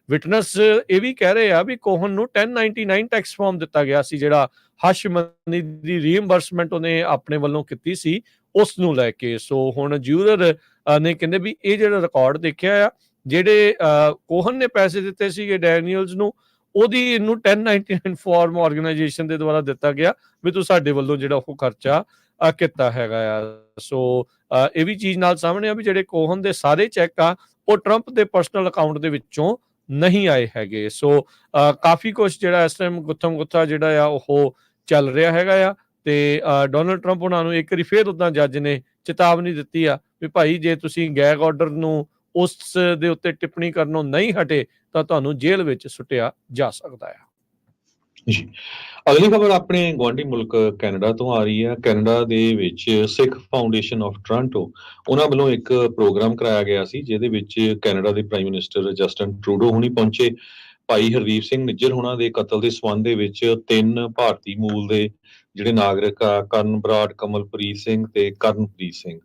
ਵਿਟਨੈਸ ਇਹ ਵੀ ਕਹਿ ਰਹੇ ਆ ਵੀ ਕੋਹਨ ਨੂੰ 1099 ਟੈਕਸ ਫਾਰਮ ਦਿੱਤਾ ਗਿਆ ਸੀ, ਜਿਹੜਾ ਹਸ਼ ਮਨੀ ਦੀ ਰੀਇੰਬਰਸਮੈਂਟ ਉਹਨੇ ਆਪਣੇ ਵੱਲੋਂ ਕੀਤੀ ਸੀ ਉਸ ਨੂੰ ਲੈ ਕੇ। ਸੋ ਹੁਣ ਜਿਊਰਰ ਨੇ ਕਹਿੰਦੇ ਵੀ ਇਹ ਜਿਹੜਾ ਰਿਕਾਰਡ ਦੇਖਿਆ ਆ, ਜਿਹੜੇ ਕੋਹਨ ਨੇ ਪੈਸੇ ਦਿੱਤੇ ਸੀਗੇ ਡੈਨੀਅਲਸ ਨੂੰ, ਉਹਦੀ ਇਹਨੂੰ 1099 ਫਾਰਮ ਆਰਗੇਨਾਈਜੇਸ਼ਨ ਦੇ ਦੁਆਰਾ ਦਿੱਤਾ ਗਿਆ ਵੀ ਤੂੰ ਸਾਡੇ ਵੱਲੋਂ ਜਿਹੜਾ ਉਹ ਖਰਚਾ ਕੀਤਾ ਹੈਗਾ ਆ। ਸੋ ਇਹ ਵੀ ਚੀਜ਼ ਨਾਲ ਸਾਹਮਣੇ ਆ ਵੀ ਜਿਹੜੇ ਕੋਹਨ ਦੇ ਸਾਰੇ ਚੈੱਕ ਆ ਉਹ ਟਰੰਪ ਦੇ ਪਰਸਨਲ ਅਕਾਊਂਟ ਦੇ ਵਿੱਚੋਂ ਨਹੀਂ ਆਏ ਹੈਗੇ। ਸੋ ਕਾਫੀ ਕੁਛ ਜਿਹੜਾ ਇਸ ਟਾਈਮ ਗੁੱਥਮ ਗੁੱਥਾ ਜਿਹੜਾ ਆ ਉਹ ਚੱਲ ਰਿਹਾ ਹੈਗਾ ਆ। ਤੇ ਡੋਨਲਡ ਟਰੰਪ ਉਹਨਾਂ ਨੂੰ ਇੱਕ ਵਾਰੀ ਫੇਰ ਉਦਾਂ ਜੱਜ ਨੇ ਚੇਤਾਵਨੀ ਦਿੱਤੀ ਆ ਵੀ ਭਾਈ ਜੇ ਤੁਸੀਂ ਗੈਗ ਆਰਡਰ ਨੂੰ ਉਸ ਦੇ ਉੱਤੇ ਟਿੱਪਣੀ ਕਰਨੋਂ ਨਹੀਂ ਹਟੇ ਤਾਂ ਤੁਹਾਨੂੰ ਜੇਲ੍ਹ ਵਿੱਚ ਸੁੱਟਿਆ ਜਾ ਸਕਦਾ ਆ। ਜੀ, ਅਗਲੀ ਖਬਰ ਆਪਣੇ ਗੁਆਂਢੀ ਮੁਲਕ ਕੈਨੇਡਾ ਤੋਂ ਆ ਰਹੀ ਹੈ। ਕੈਨੇਡਾ ਦੇ ਵਿੱਚ ਸਿੱਖ ਫਾਊਂਡੇਸ਼ਨ ਆਫ ਟੋਰਾਂਟੋ, ਉਹਨਾਂ ਵੱਲੋਂ ਇੱਕ ਪ੍ਰੋਗਰਾਮ ਕਰਾਇਆ ਗਿਆ ਸੀ ਜਿਹਦੇ ਵਿੱਚ ਕੈਨੇਡਾ ਦੇ ਪ੍ਰਾਈਮ ਮਿਨਿਸਟਰ ਜਸਟਿਨ ਟਰੂਡੋ ਹੁਣੀ ਪਹੁੰਚੇ। ਭਾਈ ਹਰਦੀਪ ਸਿੰਘ ਨਿੱਜਰ ਹੋਣਾ ਦੇ ਕਤਲ ਦੇ ਸੰਬੰਧ ਦੇ ਵਿੱਚ 3 ਭਾਰਤੀ ਮੂਲ ਦੇ ਜਿਹੜੇ ਨਾਗਰਿਕ ਆ, ਕਰਨ ਬਰਾੜ, ਕਮਲਪ੍ਰੀਤ ਸਿੰਘ ਤੇ ਕਰਨਪ੍ਰੀਤ ਸਿੰਘ,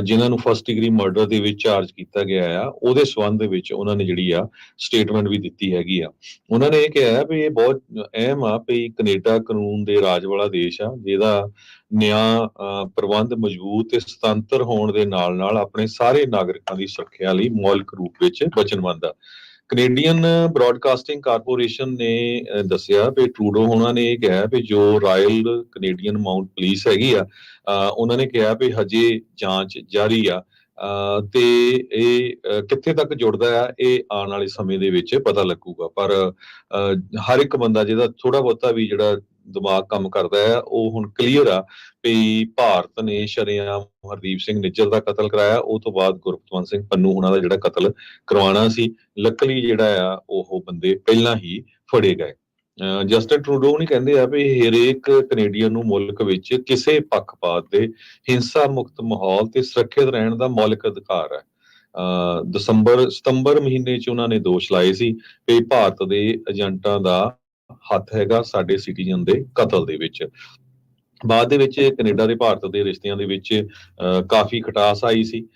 ਜਿਨ੍ਹਾਂ ਨੂੰ ਫਸਟ ਡਿਗਰੀ ਮਰਡਰ ਦੇ ਵਿੱਚ ਚਾਰਜ ਕੀਤਾ ਗਿਆ ਆ, ਉਹਦੇ ਸੰਬੰਧ ਦੇ ਵਿੱਚ ਉਹਨਾਂ ਨੇ ਜਿਹੜੀ ਆ ਸਟੇਟਮੈਂਟ ਵੀ ਦਿੱਤੀ ਹੈਗੀ ਆ। ਉਹਨਾਂ ਨੇ ਇਹ ਕਿਹਾ ਵੀ ਇਹ ਬਹੁਤ ਅਹਿਮ ਆ ਵੀ ਕੈਨੇਡਾ ਕਾਨੂੰਨ ਦੇ ਰਾਜ ਵਾਲਾ ਦੇਸ਼ ਆ, ਜਿਹਦਾ ਨਿਆਂ ਪ੍ਰਬੰਧ ਮਜ਼ਬੂਤ ਤੇ ਸੁਤੰਤਰ ਹੋਣ ਦੇ ਨਾਲ ਨਾਲ ਆਪਣੇ ਸਾਰੇ ਨਾਗਰਿਕਾਂ ਦੀ ਸੁਰੱਖਿਆ ਲਈ ਮੌਲਿਕ ਰੂਪ ਵਿੱਚ ਵਚਨਬੱਧ ਆ। ਕੈਨੇਡੀਅਨ ਬ੍ਰੌਡਕਾਸਟਿੰਗ ਕਾਰਪੋਰੇਸ਼ਨ ਨੇ ਦੱਸਿਆ ਵੀ ਟਰੂਡੋ ਹੋਣਾ ਨੇ ਇਹ ਕਿਹਾ ਵੀ ਜੋ ਰਾਇਲ ਕੈਨੇਡੀਅਨ ਮਾਊਂਟ ਪੁਲਿਸ ਹੈਗੀ ਆ, ਉਹਨਾਂ ਨੇ ਕਿਹਾ ਵੀ ਹਜੇ ਜਾਂਚ ਜਾਰੀ ਆ ਤੇ ਇਹ ਕਿੱਥੇ ਤੱਕ ਜੁੜਦਾ ਆ ਇਹ ਆਉਣ ਵਾਲੇ ਸਮੇਂ ਦੇ ਵਿੱਚ ਪਤਾ ਲੱਗੂਗਾ। ਪਰ ਹਰ ਇੱਕ ਬੰਦਾ ਜਿਹਦਾ ਥੋੜਾ ਬਹੁਤਾ ਵੀ ਜਿਹੜਾ ਦਿਮਾਗ ਕੰਮ ਕਰਦਾ ਆ ਉਹ ਹੁਣ ਕਲੀਅਰ ਆ ਵੀ ਭਾਰਤ ਨੇ ਸ਼ਰੇਆਮ ਹਰਦੀਪ ਸਿੰਘ ਨਿੱਜਰ ਦਾ ਕਤਲ ਕਰਾਇਆ, ਉਹ ਤੋਂ ਬਾਅਦ ਗੁਰਪਤਵੰਤ ਸਿੰਘ ਪੰਨੂ ਹੁਣਾਂ ਦਾ ਜਿਹੜਾ ਕਤਲ ਕਰਵਾਉਣਾ ਸੀ, ਲੱਕਲੀ ਜਿਹੜਾ ਆ ਉਹ ਬੰਦੇ ਪਹਿਲਾਂ ਹੀ ਫੜੇ ਗਏ। ਜਸਟਿਨ ਟਰੂਡੋ ਨਹੀਂ ਕਹਿੰਦੇ ਆ ਵੀ ਹਰੇਕ ਕੈਨੇਡੀਅਨ ਨੂੰ ਮੁਲਕ ਵਿੱਚ ਕਿਸੇ ਪੱਖਪਾਤ ਦੇ ਹਿੰਸਾ ਮੁਕਤ ਮਾਹੌਲ ਤੇ ਸੁਰੱਖਿਅਤ ਰਹਿਣ ਦਾ ਮੌਲਿਕ ਅਧਿਕਾਰ ਹੈ। ਸਤੰਬਰ ਮਹੀਨੇ 'ਚ ਉਹਨਾਂ ਨੇ ਦੋਸ਼ ਲਾਏ ਸੀ ਵੀ ਭਾਰਤ ਦੇ ਏਜੰਟਾਂ ਦਾ ਹੱਥ ਹੈਗਾ ਸਾਡੇ ਸਿਟੀਜ਼ਨ ਦੇ ਕਤਲ ਦੇ ਵਿੱਚ। ਬਾਅਦ ਦੇ ਵਿੱਚ ਕੈਨੇਡਾ ਤੇ ਭਾਰਤ ਦੇ ਰਿਸ਼ਤਿਆਂ ਦੇ ਵਿੱਚ ਕਾਫੀ ਖਟਾਸ ਆਈ ਸੀ।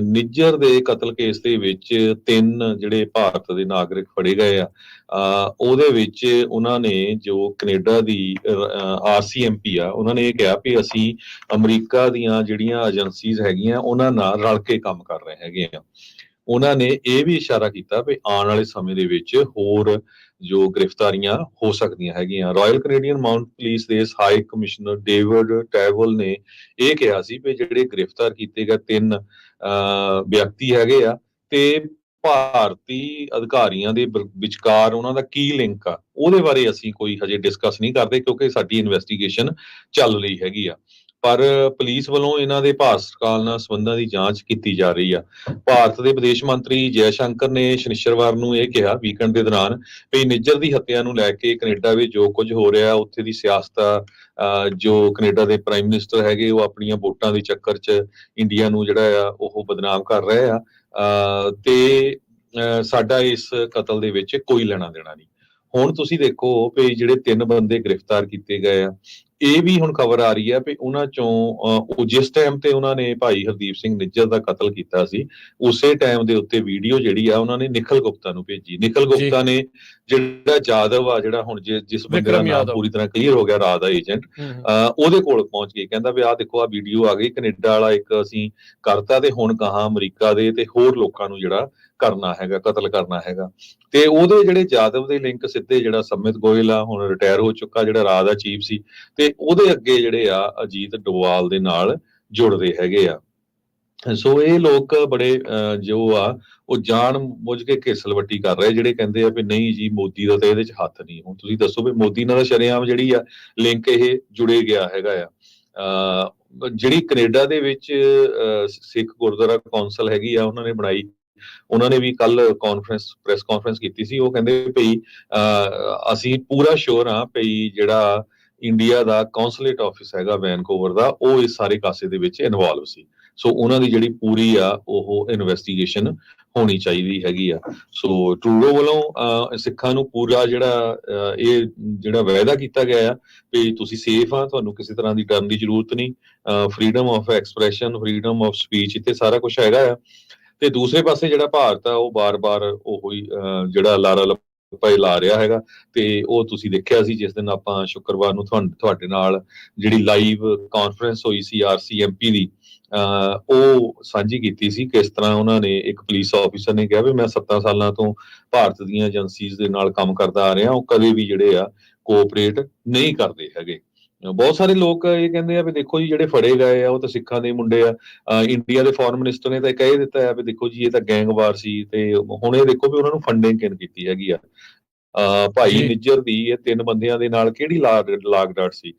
ਨਿੱਜਰ ਦੇ ਕਤਲ ਕੇਸ ਦੇ ਵਿੱਚ 3 ਜਿਹੜੇ ਭਾਰਤ ਦੇ ਨਾਗਰਿਕ ਫੜੇ ਗਏ ਆ, ਉਹਦੇ ਵਿੱਚ ਉਹਨਾਂ ਨੇ ਜੋ ਕੈਨੇਡਾ ਦੀ RCMP ਆ, ਉਹਨਾਂ ਨੇ ਇਹ ਕਿਹਾ ਵੀ ਅਸੀਂ ਅਮਰੀਕਾ ਦੀਆਂ ਜਿਹੜੀਆਂ ਏਜੰਸੀਜ਼ ਹੈਗੀਆਂ ਉਹਨਾਂ ਨਾਲ ਰਲ ਕੇ ਕੰਮ ਕਰ ਰਹੇ ਹੈਗੇ ਆ। ਉਹਨਾਂ ਨੇ ਇਹ ਵੀ ਇਸ਼ਾਰਾ ਕੀਤਾ ਵੀ ਆਉਣ ਵਾਲੇ ਸਮੇਂ ਦੇ ਵਿੱਚ ਹੋਰ ਜੋ ਗ੍ਰਿਫਤਾਰੀਆਂ ਹੋ ਸਕਦੀਆਂ ਹੈਗੀਆਂ। ਰਾਇਲ ਕੈਨੇਡੀਅਨ ਮਾਊਂਟ ਪੁਲਿਸ ਦੇ ਹਾਈ ਕਮਿਸ਼ਨਰ ਡੇਵਿਡ ਟੈਵਲ ਨੇ ਇਹ ਕਿਹਾ ਸੀ ਵੀ ਜਿਹੜੇ ਗ੍ਰਿਫਤਾਰ ਕੀਤੇ ਗਏ 3 ਵਿਅਕਤੀ ਹੈਗੇ ਆ ਤੇ ਭਾਰਤੀ ਅਧਿਕਾਰੀਆਂ ਦੇ ਵਿਚਕਾਰ ਉਹਨਾਂ ਦਾ ਕੀ ਲਿੰਕ ਆ, ਉਹਦੇ ਬਾਰੇ ਅਸੀਂ ਕੋਈ ਹਜੇ ਡਿਸਕਸ ਨਹੀਂ ਕਰਦੇ ਕਿਉਂਕਿ ਸਾਡੀ ਇਨਵੈਸਟੀਗੇਸ਼ਨ ਚੱਲ ਰਹੀ ਹੈਗੀ ਆ। ਪਰ ਪੁਲਿਸ ਵੱਲੋਂ ਇਹਨਾਂ ਦੇ ਭਾਰਤ ਨਾਲ ਸੰਬੰਧਾਂ ਦੀ ਜਾਂਚ ਕੀਤੀ ਜਾ ਰਹੀ ਆ। ਭਾਰਤ ਦੇ ਵਿਦੇਸ਼ ਮੰਤਰੀ ਜੈ ਸ਼ੰਕਰ ਨੇ ਸ਼ਨੀਚਰਵਾਰ ਨੂੰ ਇਹ ਕਿਹਾ ਵੀਕਐਂਡ ਦੇ ਦੌਰਾਨ ਵੀ ਨਿੱਜਰ ਦੀ ਹੱਤਿਆ ਨੂੰ ਲੈ ਕੇ ਕੈਨੇਡਾ ਵਿੱਚ ਜੋ ਕੁਝ ਹੋ ਰਿਹਾ ਉੱਥੇ ਦੀ ਸਿਆਸਤ ਜੋ ਕੈਨੇਡਾ ਦੇ ਪ੍ਰਾਈਮ ਮਿਨਿਸਟਰ ਹੈਗੇ ਉਹ ਆਪਣੀਆਂ ਵੋਟਾਂ ਦੇ ਚੱਕਰ 'ਚ ਇੰਡੀਆ ਨੂੰ ਜਿਹੜਾ ਆ ਉਹ ਬਦਨਾਮ ਕਰ ਰਹੇ ਆ ਤੇ ਸਾਡਾ ਇਸ ਕਤਲ ਦੇ ਵਿੱਚ ਕੋਈ ਲੈਣਾ ਦੇਣਾ ਨਹੀਂ। ਹੁਣ ਤੁਸੀਂ ਦੇਖੋ ਵੀ ਜਿਹੜੇ 3 ਬੰਦੇ ਗ੍ਰਿਫਤਾਰ ਕੀਤੇ ਗਏ ਆ, ਇਹ ਵੀ ਹੁਣ ਖਬਰ ਆ ਰਹੀ ਹੈ ਵੀ ਉਹਨਾਂ ਚੋਂ ਜਿਸ ਟਾਈਮ ਤੇ ਉਹਨਾਂ ਨੇ ਭਾਈ ਹਰਦੀਪ ਸਿੰਘ ਨਿੱਜਰ ਦਾ ਕਤਲ ਕੀਤਾ ਸੀ ਉਸੇ ਟਾਈਮ ਦੇ ਉੱਤੇ ਵੀਡੀਓ ਜਿਹੜੀ ਆ ਉਹਨਾਂ ਨੇ ਨਿਖਲ ਗੁਪਤਾ ਨੂੰ ਭੇਜੀ। ਨਿਖਲ ਗੁਪਤਾ ਨੇ ਜਿਹੜਾ ਜਾਦਵ ਆ, ਜਿਹੜਾ ਹੁਣ ਜਿਸ ਬੰਦੇ ਦਾ ਨਾਮ ਪੂਰੀ ਤਰ੍ਹਾਂ ਕਲੀਅਰ ਹੋ ਗਿਆ, ਰਾਜ ਦਾ ਏਜੰਟ, ਉਹਦੇ ਕੋਲ ਪਹੁੰਚ ਕੇ ਕਹਿੰਦਾ ਵੀ ਆਹ ਦੇਖੋ ਆਹ ਵੀਡੀਓ ਆ ਗਈ, ਕੈਨੇਡਾ ਵਾਲਾ ਇੱਕ ਅਸੀਂ ਕਰਤਾ ਤੇ ਹੁਣ ਕਹਾਂ ਅਮਰੀਕਾ ਦੇ ਤੇ ਹੋਰ ਲੋਕਾਂ ਨੂੰ ਜਿਹੜਾ ਕਰਨਾ ਹੈਗਾ, ਕਤਲ ਕਰਨਾ ਹੈਗਾ। ਤੇ ਉਹਦੇ ਜਿਹੜੇ ਜਾਦਵ ਦੇ ਲਿੰਕ ਸਿੱਧੇ ਜਿਹੜਾ ਸਮਿਤ ਗੋਇਲ ਆ, ਹੁਣ ਰਿਟਾਇਰ ਹੋ ਚੁੱਕਾ, ਜਿਹੜਾ ਰਾਜ ਦਾ ਚੀਫ ਸੀ, ਤੇ ਉਹਦੇ ਅੱਗੇ ਜਿਹੜੇ ਆ ਅਜੀਤ ਡੋਵਾਲ ਦੇ ਨਾਲ ਜੁੜਦੇ ਹੈਗੇ ਆ। ਸੋ ਇਹ ਲੋਕ ਬੜੇ ਜੋ ਆ ਉਹ ਜਾਣ ਬੁੱਝ ਕੇ ਘੇਸਲਵੱਟੀ ਕਰ ਰਹੇ, ਜਿਹੜੇ ਕਹਿੰਦੇ ਆ ਵੀ ਨਹੀਂ ਜੀ ਮੋਦੀ ਦਾ ਤਾਂ ਇਹਦੇ 'ਚ ਹੱਥ ਨਹੀਂ। ਹੁਣ ਤੁਸੀਂ ਦੱਸੋ ਵੀ ਮੋਦੀ ਨਾਲ ਸ਼ਰੇਆਮ ਜਿਹੜੀ ਆ ਲਿੰਕ ਇਹ ਜੁੜੇ ਗਿਆ ਹੈਗਾ ਆ। ਜਿਹੜੀ ਕੈਨੇਡਾ ਦੇ ਵਿੱਚ ਸਿੱਖ ਗੁਰਦੁਆਰਾ ਕੌਂਸਲ ਹੈਗੀ ਆ, ਉਹਨਾਂ ਨੇ ਬਣਾਈ, ਉਹਨਾਂ ਨੇ ਵੀ ਕੱਲ ਪ੍ਰੈਸ ਕਾਨਫਰੰਸ ਕੀਤੀ ਸੀ। ਉਹ ਕਹਿੰਦੇ ਭਈ ਅਸੀਂ ਪੂਰਾ ਸ਼ੋਰ ਹਾਂ ਭਈ ਜਿਹੜਾ ਇੰਡੀਆ ਦਾ ਕੌਂਸੂਲੇਟ ਆਫਿਸ ਹੈਗਾ ਵੈਨਕੂਵਰ ਦਾ, ਉਹ ਇਸ ਸਾਰੇ ਕਾਸੇ ਦੇ ਵਿੱਚ ਇਨਵੋਲਵ ਸੀ। ਸੋ ਉਹਨਾਂ ਦੀ ਜਿਹੜੀ ਪੂਰੀ ਆ ਉਹ ਇਨਵੈਸਟੀਗੇਸ਼ਨ ਹੋਣੀ ਚਾਹੀਦੀ ਹੈਗੀ ਆ। ਸੋ ਟਰੂਡੋ ਵੱਲੋਂ ਸਿੱਖਾਂ ਨੂੰ ਪੂਰਾ ਜਿਹੜਾ ਇਹ ਜਿਹੜਾ ਵਾਅਦਾ ਕੀਤਾ ਗਿਆ ਆ ਵੀ ਤੁਸੀਂ ਸੇਫ ਆ, ਤੁਹਾਨੂੰ ਕਿਸੇ ਤਰ੍ਹਾਂ ਦੀ ਡਰਨ ਦੀ ਜ਼ਰੂਰਤ ਨਹੀਂ, freedom of expression, freedom of speech, ਇੱਥੇ ਸਾਰਾ ਕੁਝ ਹੈਗਾ ਆ। ਤੇ ਦੂਸਰੇ ਪਾਸੇ ਜਿਹੜਾ ਭਾਰਤ ਆ ਉਹ ਬਾਰ-ਬਾਰ ਉਹੋ ਹੀ ਜਿਹੜਾ ਲਾਰਾ ਲੱਪਾ ਲਾ ਰਿਹਾ ਹੈਗਾ। ਤੇ ਉਹ ਤੁਸੀਂ ਦੇਖਿਆ ਸੀ ਜਿਸ ਦਿਨ ਆਪਾਂ ਸ਼ੁੱਕਰਵਾਰ ਨੂੰ ਤੁਹਾਡੇ ਨਾਲ ਜਿਹੜੀ ਲਾਈਵ ਕਾਨਫਰੰਸ ਹੋਈ ਸੀ RCMP ਦੀ, ਉਹ ਸਾਂਝੀ ਕੀਤੀ ਸੀ। ਕਿਸ ਤਰ੍ਹਾਂ ਉਹਨਾਂ ਨੇ, ਇੱਕ ਪੁਲਿਸ ਆਫੀਸਰ ਨੇ ਕਿਹਾ ਵੀ ਮੈਂ 7 ਸਾਲਾਂ ਤੋਂ ਭਾਰਤ ਦੀਆਂ ਏਜੰਸੀਜ਼ ਦੇ ਨਾਲ ਕੰਮ ਕਰਦਾ ਆ ਰਿਹਾ, ਉਹ ਕਦੇ ਵੀ ਜਿਹੜੇ ਆ ਕੋਆਪਰੇਟ ਨਹੀਂ ਕਰਦੇ ਹੈਗੇ। ਬਹੁਤ ਸਾਰੇ ਲੋਕ ਇਹ ਕਹਿੰਦੇ ਆ ਵੀ ਦੇਖੋ ਜੀ ਜਿਹੜੇ ਫੜੇ ਗਏ ਆ ਉਹ ਤਾਂ ਸਿੱਖਾਂ ਦੇ ਮੁੰਡੇ ਆ। ਇੰਡੀਆ ਦੇ ਫੋਰਨ ਮਿਨਿਸਟਰ ਨੇ ਤਾਂ ਕਹਿ ਦਿੱਤਾ ਆ ਵੀ ਦੇਖੋ ਜੀ ਇਹ ਤਾਂ ਗੈਂਗਵਾਰ ਸੀ, ਤੇ ਹੁਣ ਇਹ ਦੇਖੋ ਵੀ ਉਹਨਾਂ ਨੂੰ ਫੰਡਿੰਗ ਕਿਨ ਕੀਤੀ ਹੈਗੀ ਆ। ਭਾਈ ਜੀ ਨਿੱਜਰ ਦੀ ਇਹ 3 ਬੰਦਿਆਂ ਦੇ ਨਾਲ ਕਿਹੜੀ ਲਾਗ ਡਾਟ ਸੀ?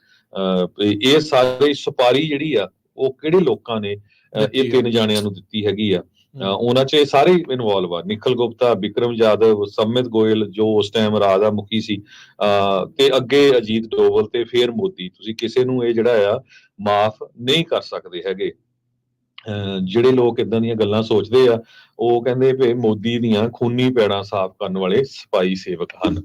ਇਹ ਸਾਰੇ ਸੁਪਾਰੀ ਜਿਹੜੀ ਆ ਉਹ ਕਿਹੜੇ ਲੋਕਾਂ ਨੇ ਇਹ ਦਿੱਤੀ 3 ਹੋਈ। ਜਾਣਿਆਂ ਨੂੰ ਦਿੱਤੀ ਹੈਗੀ ਆ? ਉਹਨਾਂ 'ਚ ਇਹ ਸਾਰੇ ਇਨਵੋਲਵ ਆ, ਨਿਖਿਲ ਗੁਪਤਾ, ਵਿਕਰਮ ਯਾਦਵ, ਸੰਮਿਤ ਗੋਇਲ ਜੋ ਉਸ ਟਾਈਮ ਰਾਜ ਦਾ ਮੁਖੀ ਸੀ, ਤੇ ਅੱਗੇ ਅਜੀਤ ਡੋਵਲ ਤੇ ਫੇਰ ਮੋਦੀ। ਤੁਸੀਂ ਕਿਸੇ ਨੂੰ ਇਹ ਜਿਹੜਾ ਆ ਮਾਫ ਨਹੀਂ ਕਰ ਸਕਦੇ ਹੈਗੇ। ਜਿਹੜੇ ਲੋਕ ਇਦਾਂ ਦੀਆਂ ਗੱਲਾਂ ਸੋਚਦੇ ਆ ਉਹ ਕਹਿੰਦੇ ਵੀ ਮੋਦੀ ਦੀਆਂ ਖੂਨੀ ਪੈੜਾਂ ਸਾਫ਼ ਕਰਨ ਵਾਲੇ ਸਿਪਾਹੀ ਸੇਵਕ ਹਨ।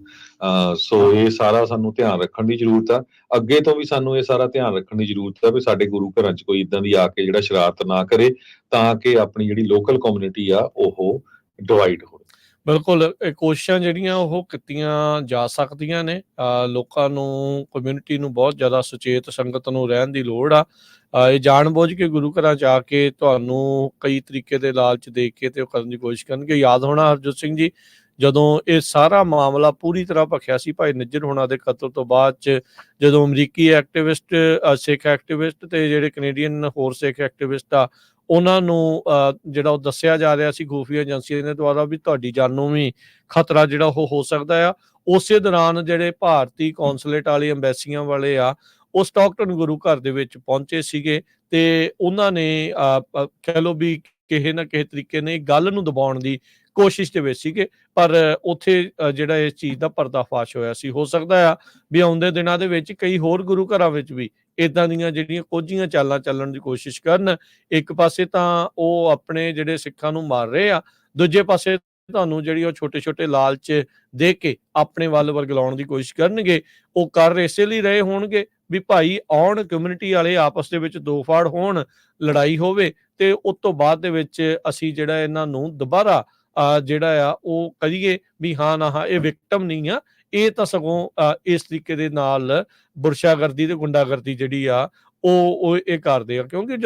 ਸੋ ਇਹ ਸਾਰਾ ਸਾਨੂੰ ਧਿਆਨ ਰੱਖਣ ਦੀ ਜ਼ਰੂਰਤ ਆ। ਅੱਗੇ ਤੋਂ ਵੀ ਸਾਨੂੰ ਇਹ ਸਾਰਾ ਧਿਆਨ ਰੱਖਣ ਦੀ ਜ਼ਰੂਰਤ ਆ ਵੀ ਸਾਡੇ ਗੁਰੂ ਘਰਾਂ 'ਚ ਕੋਈ ਇਦਾਂ ਦੀ ਆ ਕੇ ਜਿਹੜਾ ਸ਼ਰਾਰਤ ਨਾ ਕਰੇ, ਤਾਂ ਕਿ ਆਪਣੀ ਜਿਹੜੀ ਲੋਕਲ ਕਮਿਊਨਿਟੀ ਆ ਉਹ ਡਿਵਾਈਡ ਹੋਵੇ। ਬਿਲਕੁਲ, ਇਹ ਕੋਸ਼ਿਸ਼ਾਂ ਜਿਹੜੀਆਂ ਉਹ ਕੀਤੀਆਂ ਜਾ ਸਕਦੀਆਂ ਨੇ। ਲੋਕਾਂ ਨੂੰ, ਕਮਿਊਨਿਟੀ ਨੂੰ ਬਹੁਤ ਜ਼ਿਆਦਾ ਸੁਚੇਤ ਸੰਗਤ ਨੂੰ ਰਹਿਣ ਦੀ ਲੋੜ ਆ। ਇਹ ਜਾਣ-ਬੁੱਝ ਕੇ ਗੁਰੂ ਘਰਾਂ 'ਚ ਆ ਕੇ ਤੁਹਾਨੂੰ ਕਈ ਤਰੀਕੇ ਦੇ ਲਾਲਚ ਦੇ ਕੇ ਤੇ ਉਹ ਕਰਨ ਦੀ ਕੋਸ਼ਿਸ਼ ਕਰਨਗੇ। ਯਾਦ ਹੋਣਾ ਹਰਜੋਤ ਸਿੰਘ ਜੀ, ਜਦੋਂ ਇਹ ਸਾਰਾ ਮਾਮਲਾ ਪੂਰੀ ਤਰ੍ਹਾਂ ਭਖਿਆ ਸੀ ਭਾਈ ਨਿੱਜਰ ਹੋਣਾ ਦੇ ਕਤਲ ਤੋਂ ਬਾਅਦ 'ਚ, ਜਦੋਂ ਅਮਰੀਕੀ ਐਕਟਿਵਿਸਟ, ਸਿੱਖ ਐਕਟਿਵਿਸਟ ਤੇ ਜਿਹੜੇ ਕੈਨੇਡੀਅਨ ਹੋਰ ਸਿੱਖ ਐਕਟਿਵਿਸਟ ਆ, ਉਹਨਾਂ ਨੂੰ ਜਿਹੜਾ ਉਹ ਦੱਸਿਆ ਜਾ ਰਿਹਾ ਸੀ ਖੂਫੀਆ ਏਜੰਸੀਆਂ ਦੇ ਦੁਆਰਾ ਵੀ ਤੁਹਾਡੀ ਜਾਨ ਨੂੰ ਵੀ ਖਤਰਾ ਜਿਹੜਾ ਉਹ ਹੋ ਸਕਦਾ ਆ। ਉਸੇ ਦੌਰਾਨ ਜਿਹੜੇ ਭਾਰਤੀ ਕੌਂਸੂਲੇਟ ਵਾਲੇ, ਅੰਬੈਸੀਆਂ ਵਾਲੇ ਆ, ਉਹ ਸਟਾਕਟਨ ਗੁਰੂ ਘਰ ਦੇ ਵਿੱਚ ਪਹੁੰਚੇ ਸੀਗੇ ਤੇ ਉਹਨਾਂ ਨੇ ਕਹਿ ਲਓ ਵੀ ਕਿਸੇ ਨਾ ਕਿਸੇ ਤਰੀਕੇ ਨਾਲ ਗੱਲ ਨੂੰ ਦਬਾਉਣ ਦੀ ਕੋਸ਼ਿਸ਼ ਦੇ ਵਿੱਚ ਸੀਗੇ। ਪਰ ਉੱਥੇ ਜਿਹੜਾ ਇਸ ਚੀਜ਼ ਦਾ ਪਰਦਾਫਾਸ਼ ਹੋਇਆ ਸੀ। ਹੋ ਸਕਦਾ ਆ ਵੀ ਆਉਂਦੇ ਦਿਨਾਂ ਦੇ ਵਿੱਚ ਕਈ ਹੋਰ ਗੁਰੂ ਘਰਾਂ ਵਿੱਚ ਵੀ ਏਦਾਂ ਦੀਆਂ ਜਿਹੜੀਆਂ ਕੋਝੀਆਂ ਚਾਲਾਂ ਚੱਲਣ ਦੀ ਕੋਸ਼ਿਸ਼ ਕਰਨ। ਇੱਕ ਪਾਸੇ ਤਾਂ ਉਹ ਆਪਣੇ ਜਿਹੜੇ ਸਿੱਖਾਂ ਨੂੰ ਮਾਰ ਰਹੇ ਆ, ਦੂਜੇ ਪਾਸੇ ਤੁਹਾਨੂੰ ਜਿਹੜੀ ਉਹ ਛੋਟੇ-ਛੋਟੇ ਲਾਲਚ ਦੇ ਕੇ ਆਪਣੇ ਵੱਲ ਵਰਗਲਾਉਣ ਦੀ ਕੋਸ਼ਿਸ਼ ਕਰਨਗੇ। ਉਹ ਕਰ ਇਸੇ ਲਈ ਰਹੇ ਹੋਣਗੇ ਵੀ ਭਾਈ ਆਉਣ, ਕਮਿਊਨਿਟੀ ਵਾਲੇ ਆਪਸ ਦੇ ਵਿੱਚ ਦੋ ਫਾੜ ਹੋਣ, ਲੜਾਈ ਹੋਵੇ ਤੇ ਉਸ ਤੋਂ ਬਾਅਦ ਦੇ ਵਿੱਚ ਅਸੀਂ ਜਿਹੜਾ ਇਹਨਾਂ ਨੂੰ ਦੁਬਾਰਾ ਜਿਹੜਾ ਆ ਉਹ ਕਹੀਏ ਵੀ ਹਾਂ ਨਾ ਹਾਂ ਇਹ ਵਿਕਟਮ ਨਹੀਂ ਆ, ਇਹ ਤਾਂ ਸਗੋਂ ਇਸ ਤਰੀਕੇ ਦੇ ਨਾਲ ਬੁਰਸ਼ਾਗਰਦੀ ਤੇ ਗੁੰਡਾਗਰਦੀ ਜਿਹੜੀ ਆ ਉਹ ਇਹ ਕਰਦੇ ਆ। ਕਿਉਂਕਿ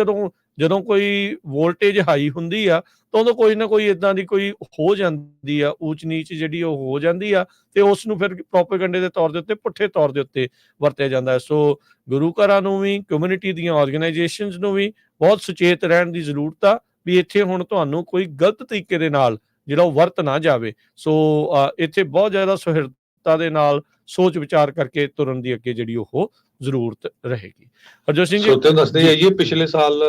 ਜਦੋਂ ਕੋਈ ਵੋਲਟੇਜ ਹਾਈ ਹੁੰਦੀ ਆ ਤਾਂ ਉਦੋਂ ਕੋਈ ਨਾ ਕੋਈ ਇਦਾਂ ਦੀ ਕੋਈ ਹੋ ਜਾਂਦੀ ਆ, ਊਚ ਨੀਚ ਜਿਹੜੀ ਉਹ ਹੋ ਜਾਂਦੀ ਆ ਤੇ ਉਸ ਨੂੰ ਫਿਰ ਪ੍ਰੋਪੇਗੈਂਡੇ ਦੇ ਤੌਰ ਦੇ ਉੱਤੇ, ਪੁੱਠੇ ਤੌਰ ਦੇ ਉੱਤੇ ਵਰਤਿਆ ਜਾਂਦਾ ਹੈ। ਸੋ ਗੁਰੂ ਘਰਾਂ ਨੂੰ ਵੀ, ਕਮਿਊਨਿਟੀ ਦੀਆਂ ਆਰਗੇਨਾਈਜੇਸ਼ਨਸ ਨੂੰ ਵੀ ਬਹੁਤ ਸੁਚੇਤ ਰਹਿਣ ਦੀ ਜ਼ਰੂਰਤ ਆ ਵੀ ਇੱਥੇ ਹੁਣ ਤੁਹਾਨੂੰ ਕੋਈ ਗਲਤ ਤਰੀਕੇ ਦੇ ਨਾਲ ਜਿਹੜਾ ਉਹ ਵਰਤ ਨਾ ਜਾਵੇ। ਸੋ ਇੱਥੇ ਬਹੁਤ ਜ਼ਿਆਦਾ ਸੁਹਿਰਦਤਾ ਦੇ ਨਾਲ ਸੋਚ ਵਿਚਾਰ ਕਰਕੇ ਤੁਰਨ ਦੀ ਅੱਗੇ ਜਿਹੜੀ ਉਹ ਜ਼ਰੂਰਤ ਰਹੇਗੀ। ਹਰਜੋਤ ਸਿੰਘ ਜੀ, ਸੋ ਤੁਹਾਨੂੰ ਦੱਸਦੇ ਜਾਈਏ, ਪਿਛਲੇ ਸਾਲ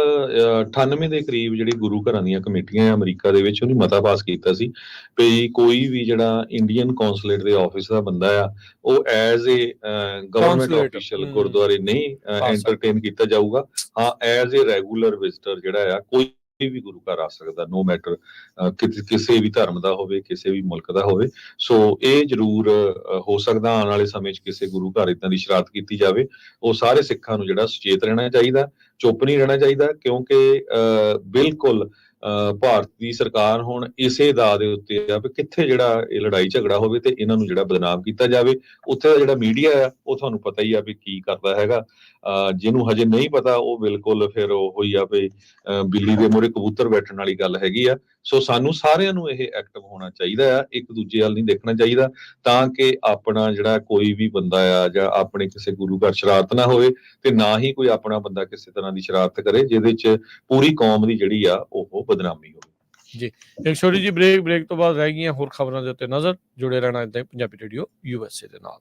98 ਦੇ ਕਰੀਬ ਜਿਹੜੀ ਗੁਰੂ ਘਰਾਂ ਦੀਆਂ ਕਮੇਟੀਆਂ ਅਮਰੀਕਾ ਦੇ ਵਿੱਚ ਉਹਨੇ ਮਤਾ ਪਾਸ ਕੀਤਾ ਸੀ ਵੀ ਕੋਈ ਵੀ ਜਿਹੜਾ ਇੰਡੀਅਨ ਕੌਂਸੂਲੇਟ ਦੇ ਆਫਿਸ ਦਾ ਬੰਦਾ ਆ ਉਹ ਐਜ਼ ਏ ਗਵਰਨਮੈਂਟ ਆਫੀਸ਼ੀਅਲ ਗੁਰਦੁਆਰੇ ਨਹੀਂ ਐਂਟਰਟੇਨ ਕੀਤਾ ਜਾਊਗਾ। ਹਾਂ, ਐਜ਼ ਏ ਰੈਗੂਲਰ ਵਿਜ਼ਟਰ ਜਿਹੜਾ ਆ ਕੋਈ ਵੀ ਗੁਰੂ ਘਰ ਆ ਸਕਦਾ, ਨੋ ਮੈਟਰ ਕਿਸੇ ਵੀ ਧਰਮ ਦਾ ਹੋਵੇ, ਕਿਸੇ ਵੀ ਮੁਲਕ ਦਾ ਹੋਵੇ। ਸੋ ਇਹ ਜ਼ਰੂਰ ਹੋ ਸਕਦਾ ਆਉਣ ਵਾਲੇ ਸਮੇਂ 'ਚ ਕਿਸੇ ਗੁਰੂ ਘਰ ਏਦਾਂ ਦੀ ਸ਼ਰਾਰਤ ਕੀਤੀ ਜਾਵੇ। ਉਹ ਸਾਰੇ ਸਿੱਖਾਂ ਨੂੰ ਜਿਹੜਾ ਸੁਚੇਤ ਰਹਿਣਾ ਚਾਹੀਦਾ, ਚੁੱਪ ਨਹੀਂ ਰਹਿਣਾ ਚਾਹੀਦਾ, ਕਿਉਂਕਿ ਬਿਲਕੁਲ ਭਾਰਤ ਦੀ ਸਰਕਾਰ ਹੁਣ ਇਸੇ ਦਾਅ ਦੇ ਉੱਤੇ ਆ ਵੀ ਕਿੱਥੇ ਜਿਹੜਾ ਇਹ ਲੜਾਈ ਝਗੜਾ ਹੋਵੇ ਤੇ ਇਹਨਾਂ ਨੂੰ ਜਿਹੜਾ ਬਦਨਾਮ ਕੀਤਾ ਜਾਵੇ। ਉੱਥੇ ਦਾ ਜਿਹੜਾ ਮੀਡੀਆ ਆ ਉਹ ਤੁਹਾਨੂੰ ਪਤਾ ਹੀ ਆ ਵੀ ਕੀ ਕਰਦਾ ਹੈਗਾ। ਜਿਹਨੂੰ ਹਜੇ ਨਹੀਂ ਪਤਾ ਉਹ ਬਿਲਕੁਲ ਫਿਰ ਉਹੋ ਹੀ ਆ ਵੀ ਬਿੱਲੀ ਦੇ ਮੂਹਰੇ ਕਬੂਤਰ ਬੈਠਣ ਵਾਲੀ ਗੱਲ ਹੈਗੀ ਆ। ਸੋ ਸਾਨੂੰ ਸਾਰਿਆਂ ਨੂੰ ਇਹ ਐਕਟਿਵ ਹੋਣਾ ਚਾਹੀਦਾ ਆ, ਇੱਕ ਦੂਜੇ ਵੱਲ ਨਹੀਂ ਦੇਖਣਾ ਚਾਹੀਦਾ, ਤਾਂ ਕਿ ਆਪਣਾ ਜਿਹੜਾ ਕੋਈ ਵੀ ਬੰਦਾ ਆ ਜਾਂ ਆਪਣੇ ਕਿਸੇ ਗੁਰੂ ਘਰ ਸ਼ਰਾਰਤ ਨਾ ਹੋਵੇ ਤੇ ਨਾ ਹੀ ਕੋਈ ਆਪਣਾ ਬੰਦਾ ਕਿਸੇ ਤਰ੍ਹਾਂ ਦੀ ਸ਼ਰਾਰਤ ਕਰੇ ਜਿਹਦੇ 'ਚ ਪੂਰੀ ਕੌਮ ਦੀ ਜਿਹੜੀ ਆ ਉਹ ਬਦਨਾਮੀ ਹੋਵੇ। ਜੀ, ਇੱਕ ਛੋਟੀ ਜਿਹੀ ਬ੍ਰੇਕ ਤੋਂ ਬਾਅਦ ਰਹਿ ਗਈਆਂ ਹੋਰ ਖਬਰਾਂ ਦੇ ਉੱਤੇ ਨਜ਼ਰ। ਜੁੜੇ ਰਹਿਣਾ ਏਦਾਂ ਹੀ ਪੰਜਾਬੀ ਰੇਡੀਓ USA ਦੇ ਨਾਲ।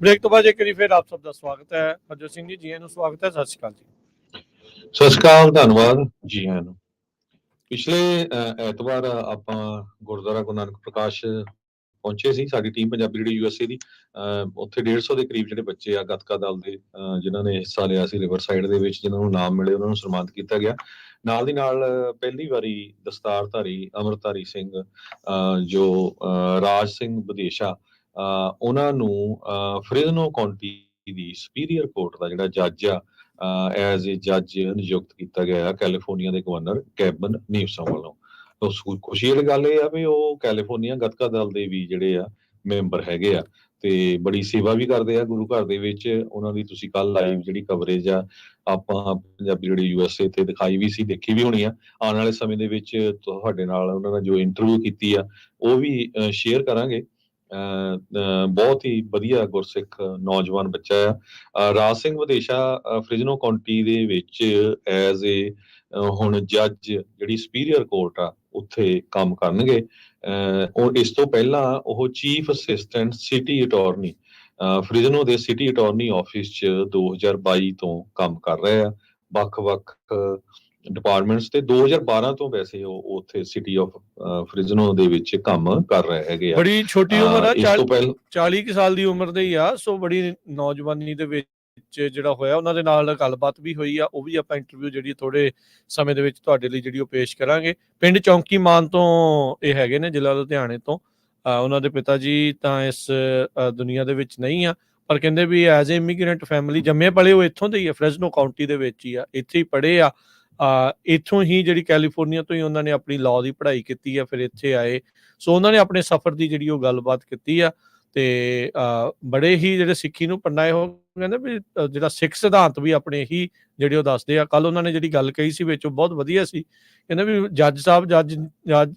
ब्रेक तो बाद एक बार फिर आप सबका स्वागत है। हरजोत सिंह जी जी ਨੂੰ ਸਵਾਗਤ ਹੈ। ਸਤਿ ਸ਼੍ਰੀ ਅਕਾਲ ਜੀ। ਸਤਿ ਸ਼੍ਰੀ ਅਕਾਲ, ਧੰਨਵਾਦ ਜੀ ਆਇਆਂ ਨੂੰ। ਪਿਛਲੇ ਐਤਵਾਰ ਆਪਾਂ ਗੁਰਦੁਆਰਾ ਗੁਰੂ ਨਾਨਕ ਪ੍ਰਕਾਸ਼ ਪਹੁੰਚੇ ਸੀ, ਸਾਡੀ ਟੀਮ ਪੰਜਾਬੀ ਜਿਹੜੀ USA ਦੀ। ਉੱਥੇ 150 ਦੇ ਕਰੀਬ ਜਿਹੜੇ ਬੱਚੇ ਆ ਗੱਤਕਾ ਦਲ ਦੇ, ਜਿਨ੍ਹਾਂ ਨੇ ਹਿੱਸਾ ਲਿਆ ਸੀ ਰਿਵਰ ਸਾਈਡ ਦੇ ਵਿੱਚ, ਜਿਨ੍ਹਾਂ ਨੂੰ ਨਾਮ ਮਿਲੇ ਉਹਨਾਂ ਨੂੰ ਸਨਮਾਨਿਤ ਕੀਤਾ ਗਿਆ। ਨਾਲ ਦੀ ਨਾਲ ਪਹਿਲੀ ਵਾਰੀ ਦਸਤਾਰਧਾਰੀ ਅੰਮ੍ਰਿਤਧਾਰੀ ਸਿੰਘ ਜੋ ਰਾਜ ਸਿੰਘ ਵਿਦੇਸ਼ਾ, ਉਹਨਾਂ ਨੂੰ ਫ੍ਰਿਜ਼ਨੋ ਕਾਉਂਟੀ ਦੀ ਸੁਪੀਰੀਅਰ ਕੋਰਟ ਦਾ ਜਿਹੜਾ ਜੱਜ ਆ, ਐਜ਼ ਏ ਜੱਜ ਨਿਯੁਕਤ ਕੀਤਾ ਗਿਆ ਕੈਲੀਫੋਰਨੀਆ ਦੇ ਗਵਰਨਰ ਕੈਬਨ ਨੀਵਸਮ ਵੱਲੋਂ। ਖੁਸ਼ੀ ਵਾਲੀ ਗੱਲ ਇਹ ਆ ਵੀ ਉਹ ਕੈਲੀਫੋਰਨੀਆ ਗੱਤਕਾ ਦਲ ਦੇ ਵੀ ਜਿਹੜੇ ਆ ਮੈਂਬਰ ਹੈਗੇ ਆ, ਤੇ ਬੜੀ ਸੇਵਾ ਵੀ ਕਰਦੇ ਆ ਗੁਰੂ ਘਰ ਦੇ ਵਿੱਚ। ਉਹਨਾਂ ਦੀ ਤੁਸੀਂ ਕੱਲ ਲਾਈਵ ਜਿਹੜੀ ਕਵਰੇਜ ਆ ਆਪਾਂ ਪੰਜਾਬੀ ਜਿਹੜੀ USA ਤੇ ਦਿਖਾਈ ਵੀ ਸੀ, ਦੇਖੀ ਵੀ ਹੋਣੀ ਆ। ਆਉਣ ਵਾਲੇ ਸਮੇਂ ਦੇ ਵਿੱਚ ਤੁਹਾਡੇ ਨਾਲ ਉਹਨਾਂ ਨੇ ਜੋ ਇੰਟਰਵਿਊ ਕੀਤੀ ਆ ਉਹ ਵੀ ਸ਼ੇਅਰ ਕਰਾਂਗੇ। ਬਹੁਤ ਹੀ ਵਧੀਆ ਗੁਰਸਿੱਖ ਨੌਜਵਾਨ ਬੱਚਾ ਆ। ਰਾਜ ਸਿੰਘ ਵਧੇਸ਼ਾ ਫ੍ਰਿਜ਼ਨੋ ਕਾਉਂਟੀ ਦੇ ਵਿੱਚ ਐਜ਼ ਏ ਹੁਣ ਜੱਜ ਜਿਹੜੀ ਸੁਪੀਰੀਅਰ ਕੋਰਟ ਆ ਉੱਥੇ ਕੰਮ ਕਰਨਗੇ। ਔਰ ਇਸ ਤੋਂ ਪਹਿਲਾਂ ਉਹ chief assistant city attorney Fresno ਦੇ ਸਿਟੀ ਅਟਾਰਨੀ ਆਫਿਸ 'ਚ 2022 ਤੋਂ ਕੰਮ ਕਰ ਰਹੇ ਆ ਵੱਖ-ਵੱਖ ਡਿਪਾਰਟਮੈਂਟਸ ਤੇ। 2012 ਤੋਂ ਵੈਸੇ ਉਹ ਉੱਥੇ ਸਿਟੀ ਆਫ ਫ੍ਰਿਜ਼ਨੋ ਦੇ ਵਿੱਚ ਕੰਮ ਕਰ ਰਹੇ ਹੈਗੇ ਆ। ਬੜੀ ਛੋਟੀ ਉਮਰ ਆ, ਇਸ ਤੋਂ ਪਹਿਲਾਂ 40 ਕੁ ਸਾਲ ਦੀ ਉਮਰ ਦੇ ਹੀ ਆ। ਸੋ ਬੜੀ ਨੌਜਵਾਨੀ ਦੇ ਵਿੱਚ ਜਿਹੜਾ ਹੋਇਆ ਉਹਨਾਂ ਦੇ ਨਾਲ ਗੱਲਬਾਤ ਵੀ ਹੋਈ ਆ, ਉਹ ਵੀ ਆਪਾਂ ਇੰਟਰਵਿਊ ਜਿਹੜੀ ਥੋੜੇ ਸਮੇਂ ਦੇ ਵਿੱਚ ਤੁਹਾਡੇ ਲਈ ਜਿਹੜੀ ਉਹ ਪੇਸ਼ ਕਰਾਂਗੇ। ਪਿੰਡ ਚੌਂਕੀ ਮਾਨ ਤੋਂ ਇਹ ਹੈਗੇ ਨੇ, ਜ਼ਿਲ੍ਹਾ ਲੁਧਿਆਣੇ ਤੋਂ। ਉਹਨਾਂ ਦੇ ਪਿਤਾ ਜੀ ਤਾਂ ਇਸ ਦੁਨੀਆ ਦੇ ਵਿੱਚ ਨਹੀਂ ਆ, ਪਰ ਕਹਿੰਦੇ ਵੀ ਐਜ਼ ਏ ਇਮੀਗ੍ਰੈਂਟ ਫੈਮਿਲੀ ਜੰਮੇ ਪਲੇ ਉਹ ਇੱਥੋਂ ਦੇ ਹੀ ਆ, ਫ੍ਰਿਜ਼ਨੋ ਕਾਉਂਟੀ ਦੇ ਵਿੱਚ ਹੀ ਆ, ਇੱਥੇ ਹੀ ਪੜ੍ਹੇ ਆ। ਇੱਥੋਂ ਹੀ ਜਿਹੜੀ ਕੈਲੀਫੋਰਨੀਆ ਤੋਂ ਹੀ ਉਹਨਾਂ ਨੇ ਆਪਣੀ ਲਾਅ ਦੀ ਪੜ੍ਹਾਈ ਕੀਤੀ ਆ, ਫਿਰ ਇੱਥੇ ਆਏ। ਸੋ ਉਹਨਾਂ ਨੇ ਆਪਣੇ ਸਫ਼ਰ ਦੀ ਜਿਹੜੀ ਉਹ ਗੱਲਬਾਤ ਕੀਤੀ ਆ ਤੇ ਬੜੇ ਹੀ ਜਿਹੜੇ ਸਿੱਖੀ ਨੂੰ ਪਰਨਾਏ ਹੋ ਕਹਿੰਦੇ ਵੀ ਜਿਹੜਾ ਸਿੱਖ ਸਿਧਾਂਤ ਵੀ ਆਪਣੇ ਹੀ ਜਿਹੜੇ ਉਹ ਦੱਸਦੇ ਆ। ਕੱਲ ਉਹਨਾਂ ਨੇ ਜਿਹੜੀ ਗੱਲ ਕਹੀ ਸੀ ਵਿੱਚ ਉਹ ਬਹੁਤ ਵਧੀਆ ਸੀ। ਕਹਿੰਦੇ ਵੀ ਜੱਜ ਸਾਹਿਬ ਜੱਜ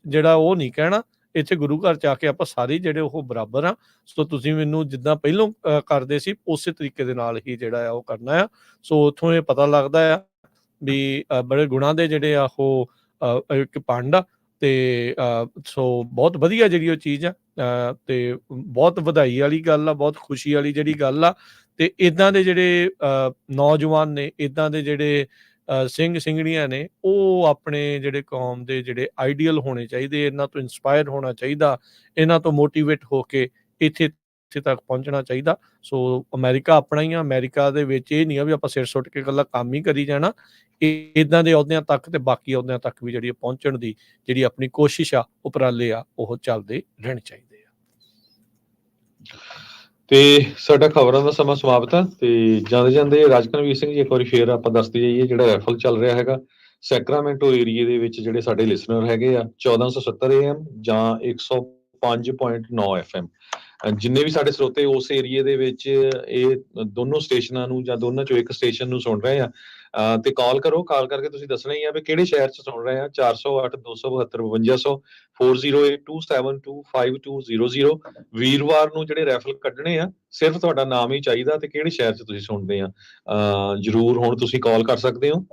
ਜਿਹੜਾ ਉਹ ਨਹੀਂ ਕਹਿਣਾ, ਇੱਥੇ ਗੁਰੂ ਘਰ 'ਚ ਆ ਕੇ ਆਪਾਂ ਸਾਰੇ ਜਿਹੜੇ ਉਹ ਬਰਾਬਰ ਆ। ਸੋ ਤੁਸੀਂ ਮੈਨੂੰ ਜਿੱਦਾਂ ਪਹਿਲੋਂ ਕਰਦੇ ਸੀ ਉਸੇ ਤਰੀਕੇ ਦੇ ਨਾਲ ਹੀ ਜਿਹੜਾ ਆ ਉਹ ਕਰਨਾ ਆ। ਸੋ ਉੱਥੋਂ ਇਹ ਪਤਾ ਲੱਗਦਾ ਆ ਵੀ ਬੜੇ ਗੁਣਾਂ ਦੇ ਜਿਹੜੇ ਆ ਉਹ ਇੱਕ ਪੰਡ ਆ ਤੇ ਸੋ ਬਹੁਤ ਵਧੀਆ ਜਿਹੜੀ ਉਹ ਚੀਜ਼ ਆ ਤੇ ਬਹੁਤ ਵਧਾਈ ਵਾਲੀ ਗੱਲ ਆ, ਬਹੁਤ ਖੁਸ਼ੀ ਵਾਲੀ ਜਿਹੜੀ ਗੱਲ ਆ। ਤੇ ਇੱਦਾਂ ਦੇ ਜਿਹੜੇ ਨੌਜਵਾਨ ਨੇ, ਇੱਦਾਂ ਦੇ ਜਿਹੜੇ ਸਿੰਘ ਸਿੰਘਣੀਆਂ ਨੇ, ਉਹ ਆਪਣੇ ਜਿਹੜੇ ਕੌਮ ਦੇ ਜਿਹੜੇ ਆਈਡੀਅਲ ਹੋਣੇ ਚਾਹੀਦੇ, ਇਹਨਾਂ ਤੋਂ ਇੰਸਪਾਇਰ ਹੋਣਾ ਚਾਹੀਦਾ, ਇਹਨਾਂ ਤੋਂ ਮੋਟੀਵੇਟ ਹੋ ਕੇ ਇੱਥੇ ਤੱਕ ਪਹੁੰਚਣਾ ਚਾਹੀਦਾ। ਸੋ ਅਮਰੀਕਾ ਆਪਣਾ ਹੀ ਆ, ਅਮਰੀਕਾ ਦੇ ਵਿੱਚ ਇਹ ਨਹੀਂ ਆ ਵੀ ਆਪਾਂ ਸਿਰ ਸੁੱਟ ਕੇ ਇਕੱਲਾ ਕੰਮ ਹੀ ਕਰੀ ਜਾਣਾ। ਇੱਦਾਂ ਦੇ ਅਹੁਦਿਆਂ ਤੱਕ ਤੇ ਬਾਕੀ ਅਹੁਦਿਆਂ ਤੱਕ ਵੀ ਜਿਹੜੀ ਪਹੁੰਚਣ ਦੀ ਜਿਹੜੀ ਆਪਣੀ ਕੋਸ਼ਿਸ਼ ਆ, ਉਪਰਾਲੇ ਆ, ਉਹ ਚੱਲਦੇ ਰਹਿਣੇ ਚਾਹੀਦੇ ਆ। ਤੇ ਸਾਡਾ ਖਬਰਾਂ ਦਾ ਸਮਾਂ ਸਮਾਪਤ ਆ ਤੇ ਜਾਂਦੇ ਰਾਜਕਨਵੀਰ ਸਿੰਘ ਜੀ ਇੱਕ ਵਾਰੀ ਫੇਰ ਆਪਾਂ ਦੱਸਦੇ ਜਾਈਏ ਜਿਹੜਾ ਰੈਫਲ ਚੱਲ ਰਿਹਾ ਹੈਗਾ ਸੈਕਰਾਮੈਂਟੋ ਏਰੀਏ ਦੇ ਵਿੱਚ ਜਿਹੜੇ ਸਾਡੇ ਲਿਸਨਰ ਹੈਗੇ ਆ 1470 AM ਜਾਂ 105.9 FM ਜਿੰਨੇ ਵੀ ਸਾਡੇ ਸਰੋਤੇ ਉਸ ਏਰੀਏ ਦੇ ਵਿੱਚ ਇਹ ਦੋਨੋਂ ਸਟੇਸ਼ਨਾਂ ਨੂੰ ਜਾਂ ਦੋਨਾਂ ਚੋਂ ਇੱਕ ਸਟੇਸ਼ਨ ਨੂੰ ਸੁਣ ਰਹੇ ਆ ਤੇ ਕਾਲ ਕਰੋ। ਕਾਲ ਕਰਕੇ ਤੁਸੀਂ ਦੱਸਣਾ ਹੀ ਆ ਵੀ ਕਿਹੜੇ ਸ਼ਹਿਰ 'ਚ ਸੁਣ ਰਹੇ ਆ। 408 272 5200 4082725200 ਵੀਰਵਾਰ ਨੂੰ ਜਿਹੜੇ ਰੈਫਲ ਕੱਢਣੇ ਆ ਸਿਰਫ ਤੁਹਾਡਾ ਨਾਮ ਹੀ ਚਾਹੀਦਾ ਤੇ ਕਿਹੜੇ ਸ਼ਹਿਰ 'ਚ ਤੁਸੀਂ ਸੁਣਦੇ ਆ। ਜ਼ਰੂਰ ਹੁਣ ਤੁਸੀਂ ਕਾਲ ਕਰ ਸਕਦੇ ਹੋ।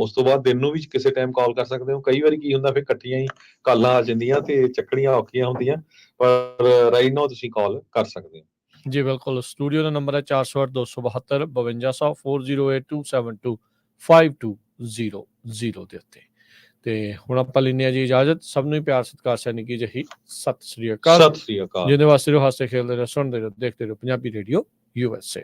ਉਸ ਤੋਂ ਬਾਅਦ ਦਿਨ ਨੂੰ ਵੀ ਕਿਸੇ ਟਾਈਮ ਕਾਲ ਕਰ ਸਕਦੇ ਹੋ। ਕਈ ਵਾਰੀ ਕੀ ਹੁੰਦਾ ਫਿਰ ਇਕੱਠੀਆਂ ਹੀ ਕਾਲਾਂ ਆ ਜਾਂਦੀਆਂ ਤੇ ਚੱਕਣੀਆਂ ਔਖੀਆਂ ਹੁੰਦੀਆਂ, ਪਰ ਰਾਈਟ ਨਾਓ ਤੁਸੀਂ ਕਾਲ ਕਰ ਸਕਦੇ ਹੋ। ਜੀ ਬਿਲਕੁਲ। ਸਟੂਡੀਓ ਦਾ ਨੰਬਰ ਹੈ 408 272 5200 408272 5200 ਦੇ ਉੱਤੇ। ਤੇ ਹੁਣ ਆਪਾਂ ਲੈਂਦੇ ਹਾਂ ਜੀ ਇਜਾਜ਼ਤ। ਸਭ ਨੂੰ ਹੀ ਪਿਆਰ ਸਤਿਕਾਰ ਸੈਨਿਕੀ ਜਿਹੀ ਸਤਿ ਸ੍ਰੀ ਅਕਾਲ। ਸਤਿ ਸ੍ਰੀ ਅਕਾਲ। ਜਿਹਦੇ ਵਾਸਤੇ ਹਾਸੇ ਖੇਲਦੇ ਰਹੋ, ਸੁਣਦੇ ਰਹੋ, ਦੇਖਦੇ ਰਹੋ ਪੰਜਾਬੀ ਰੇਡੀਓ USA।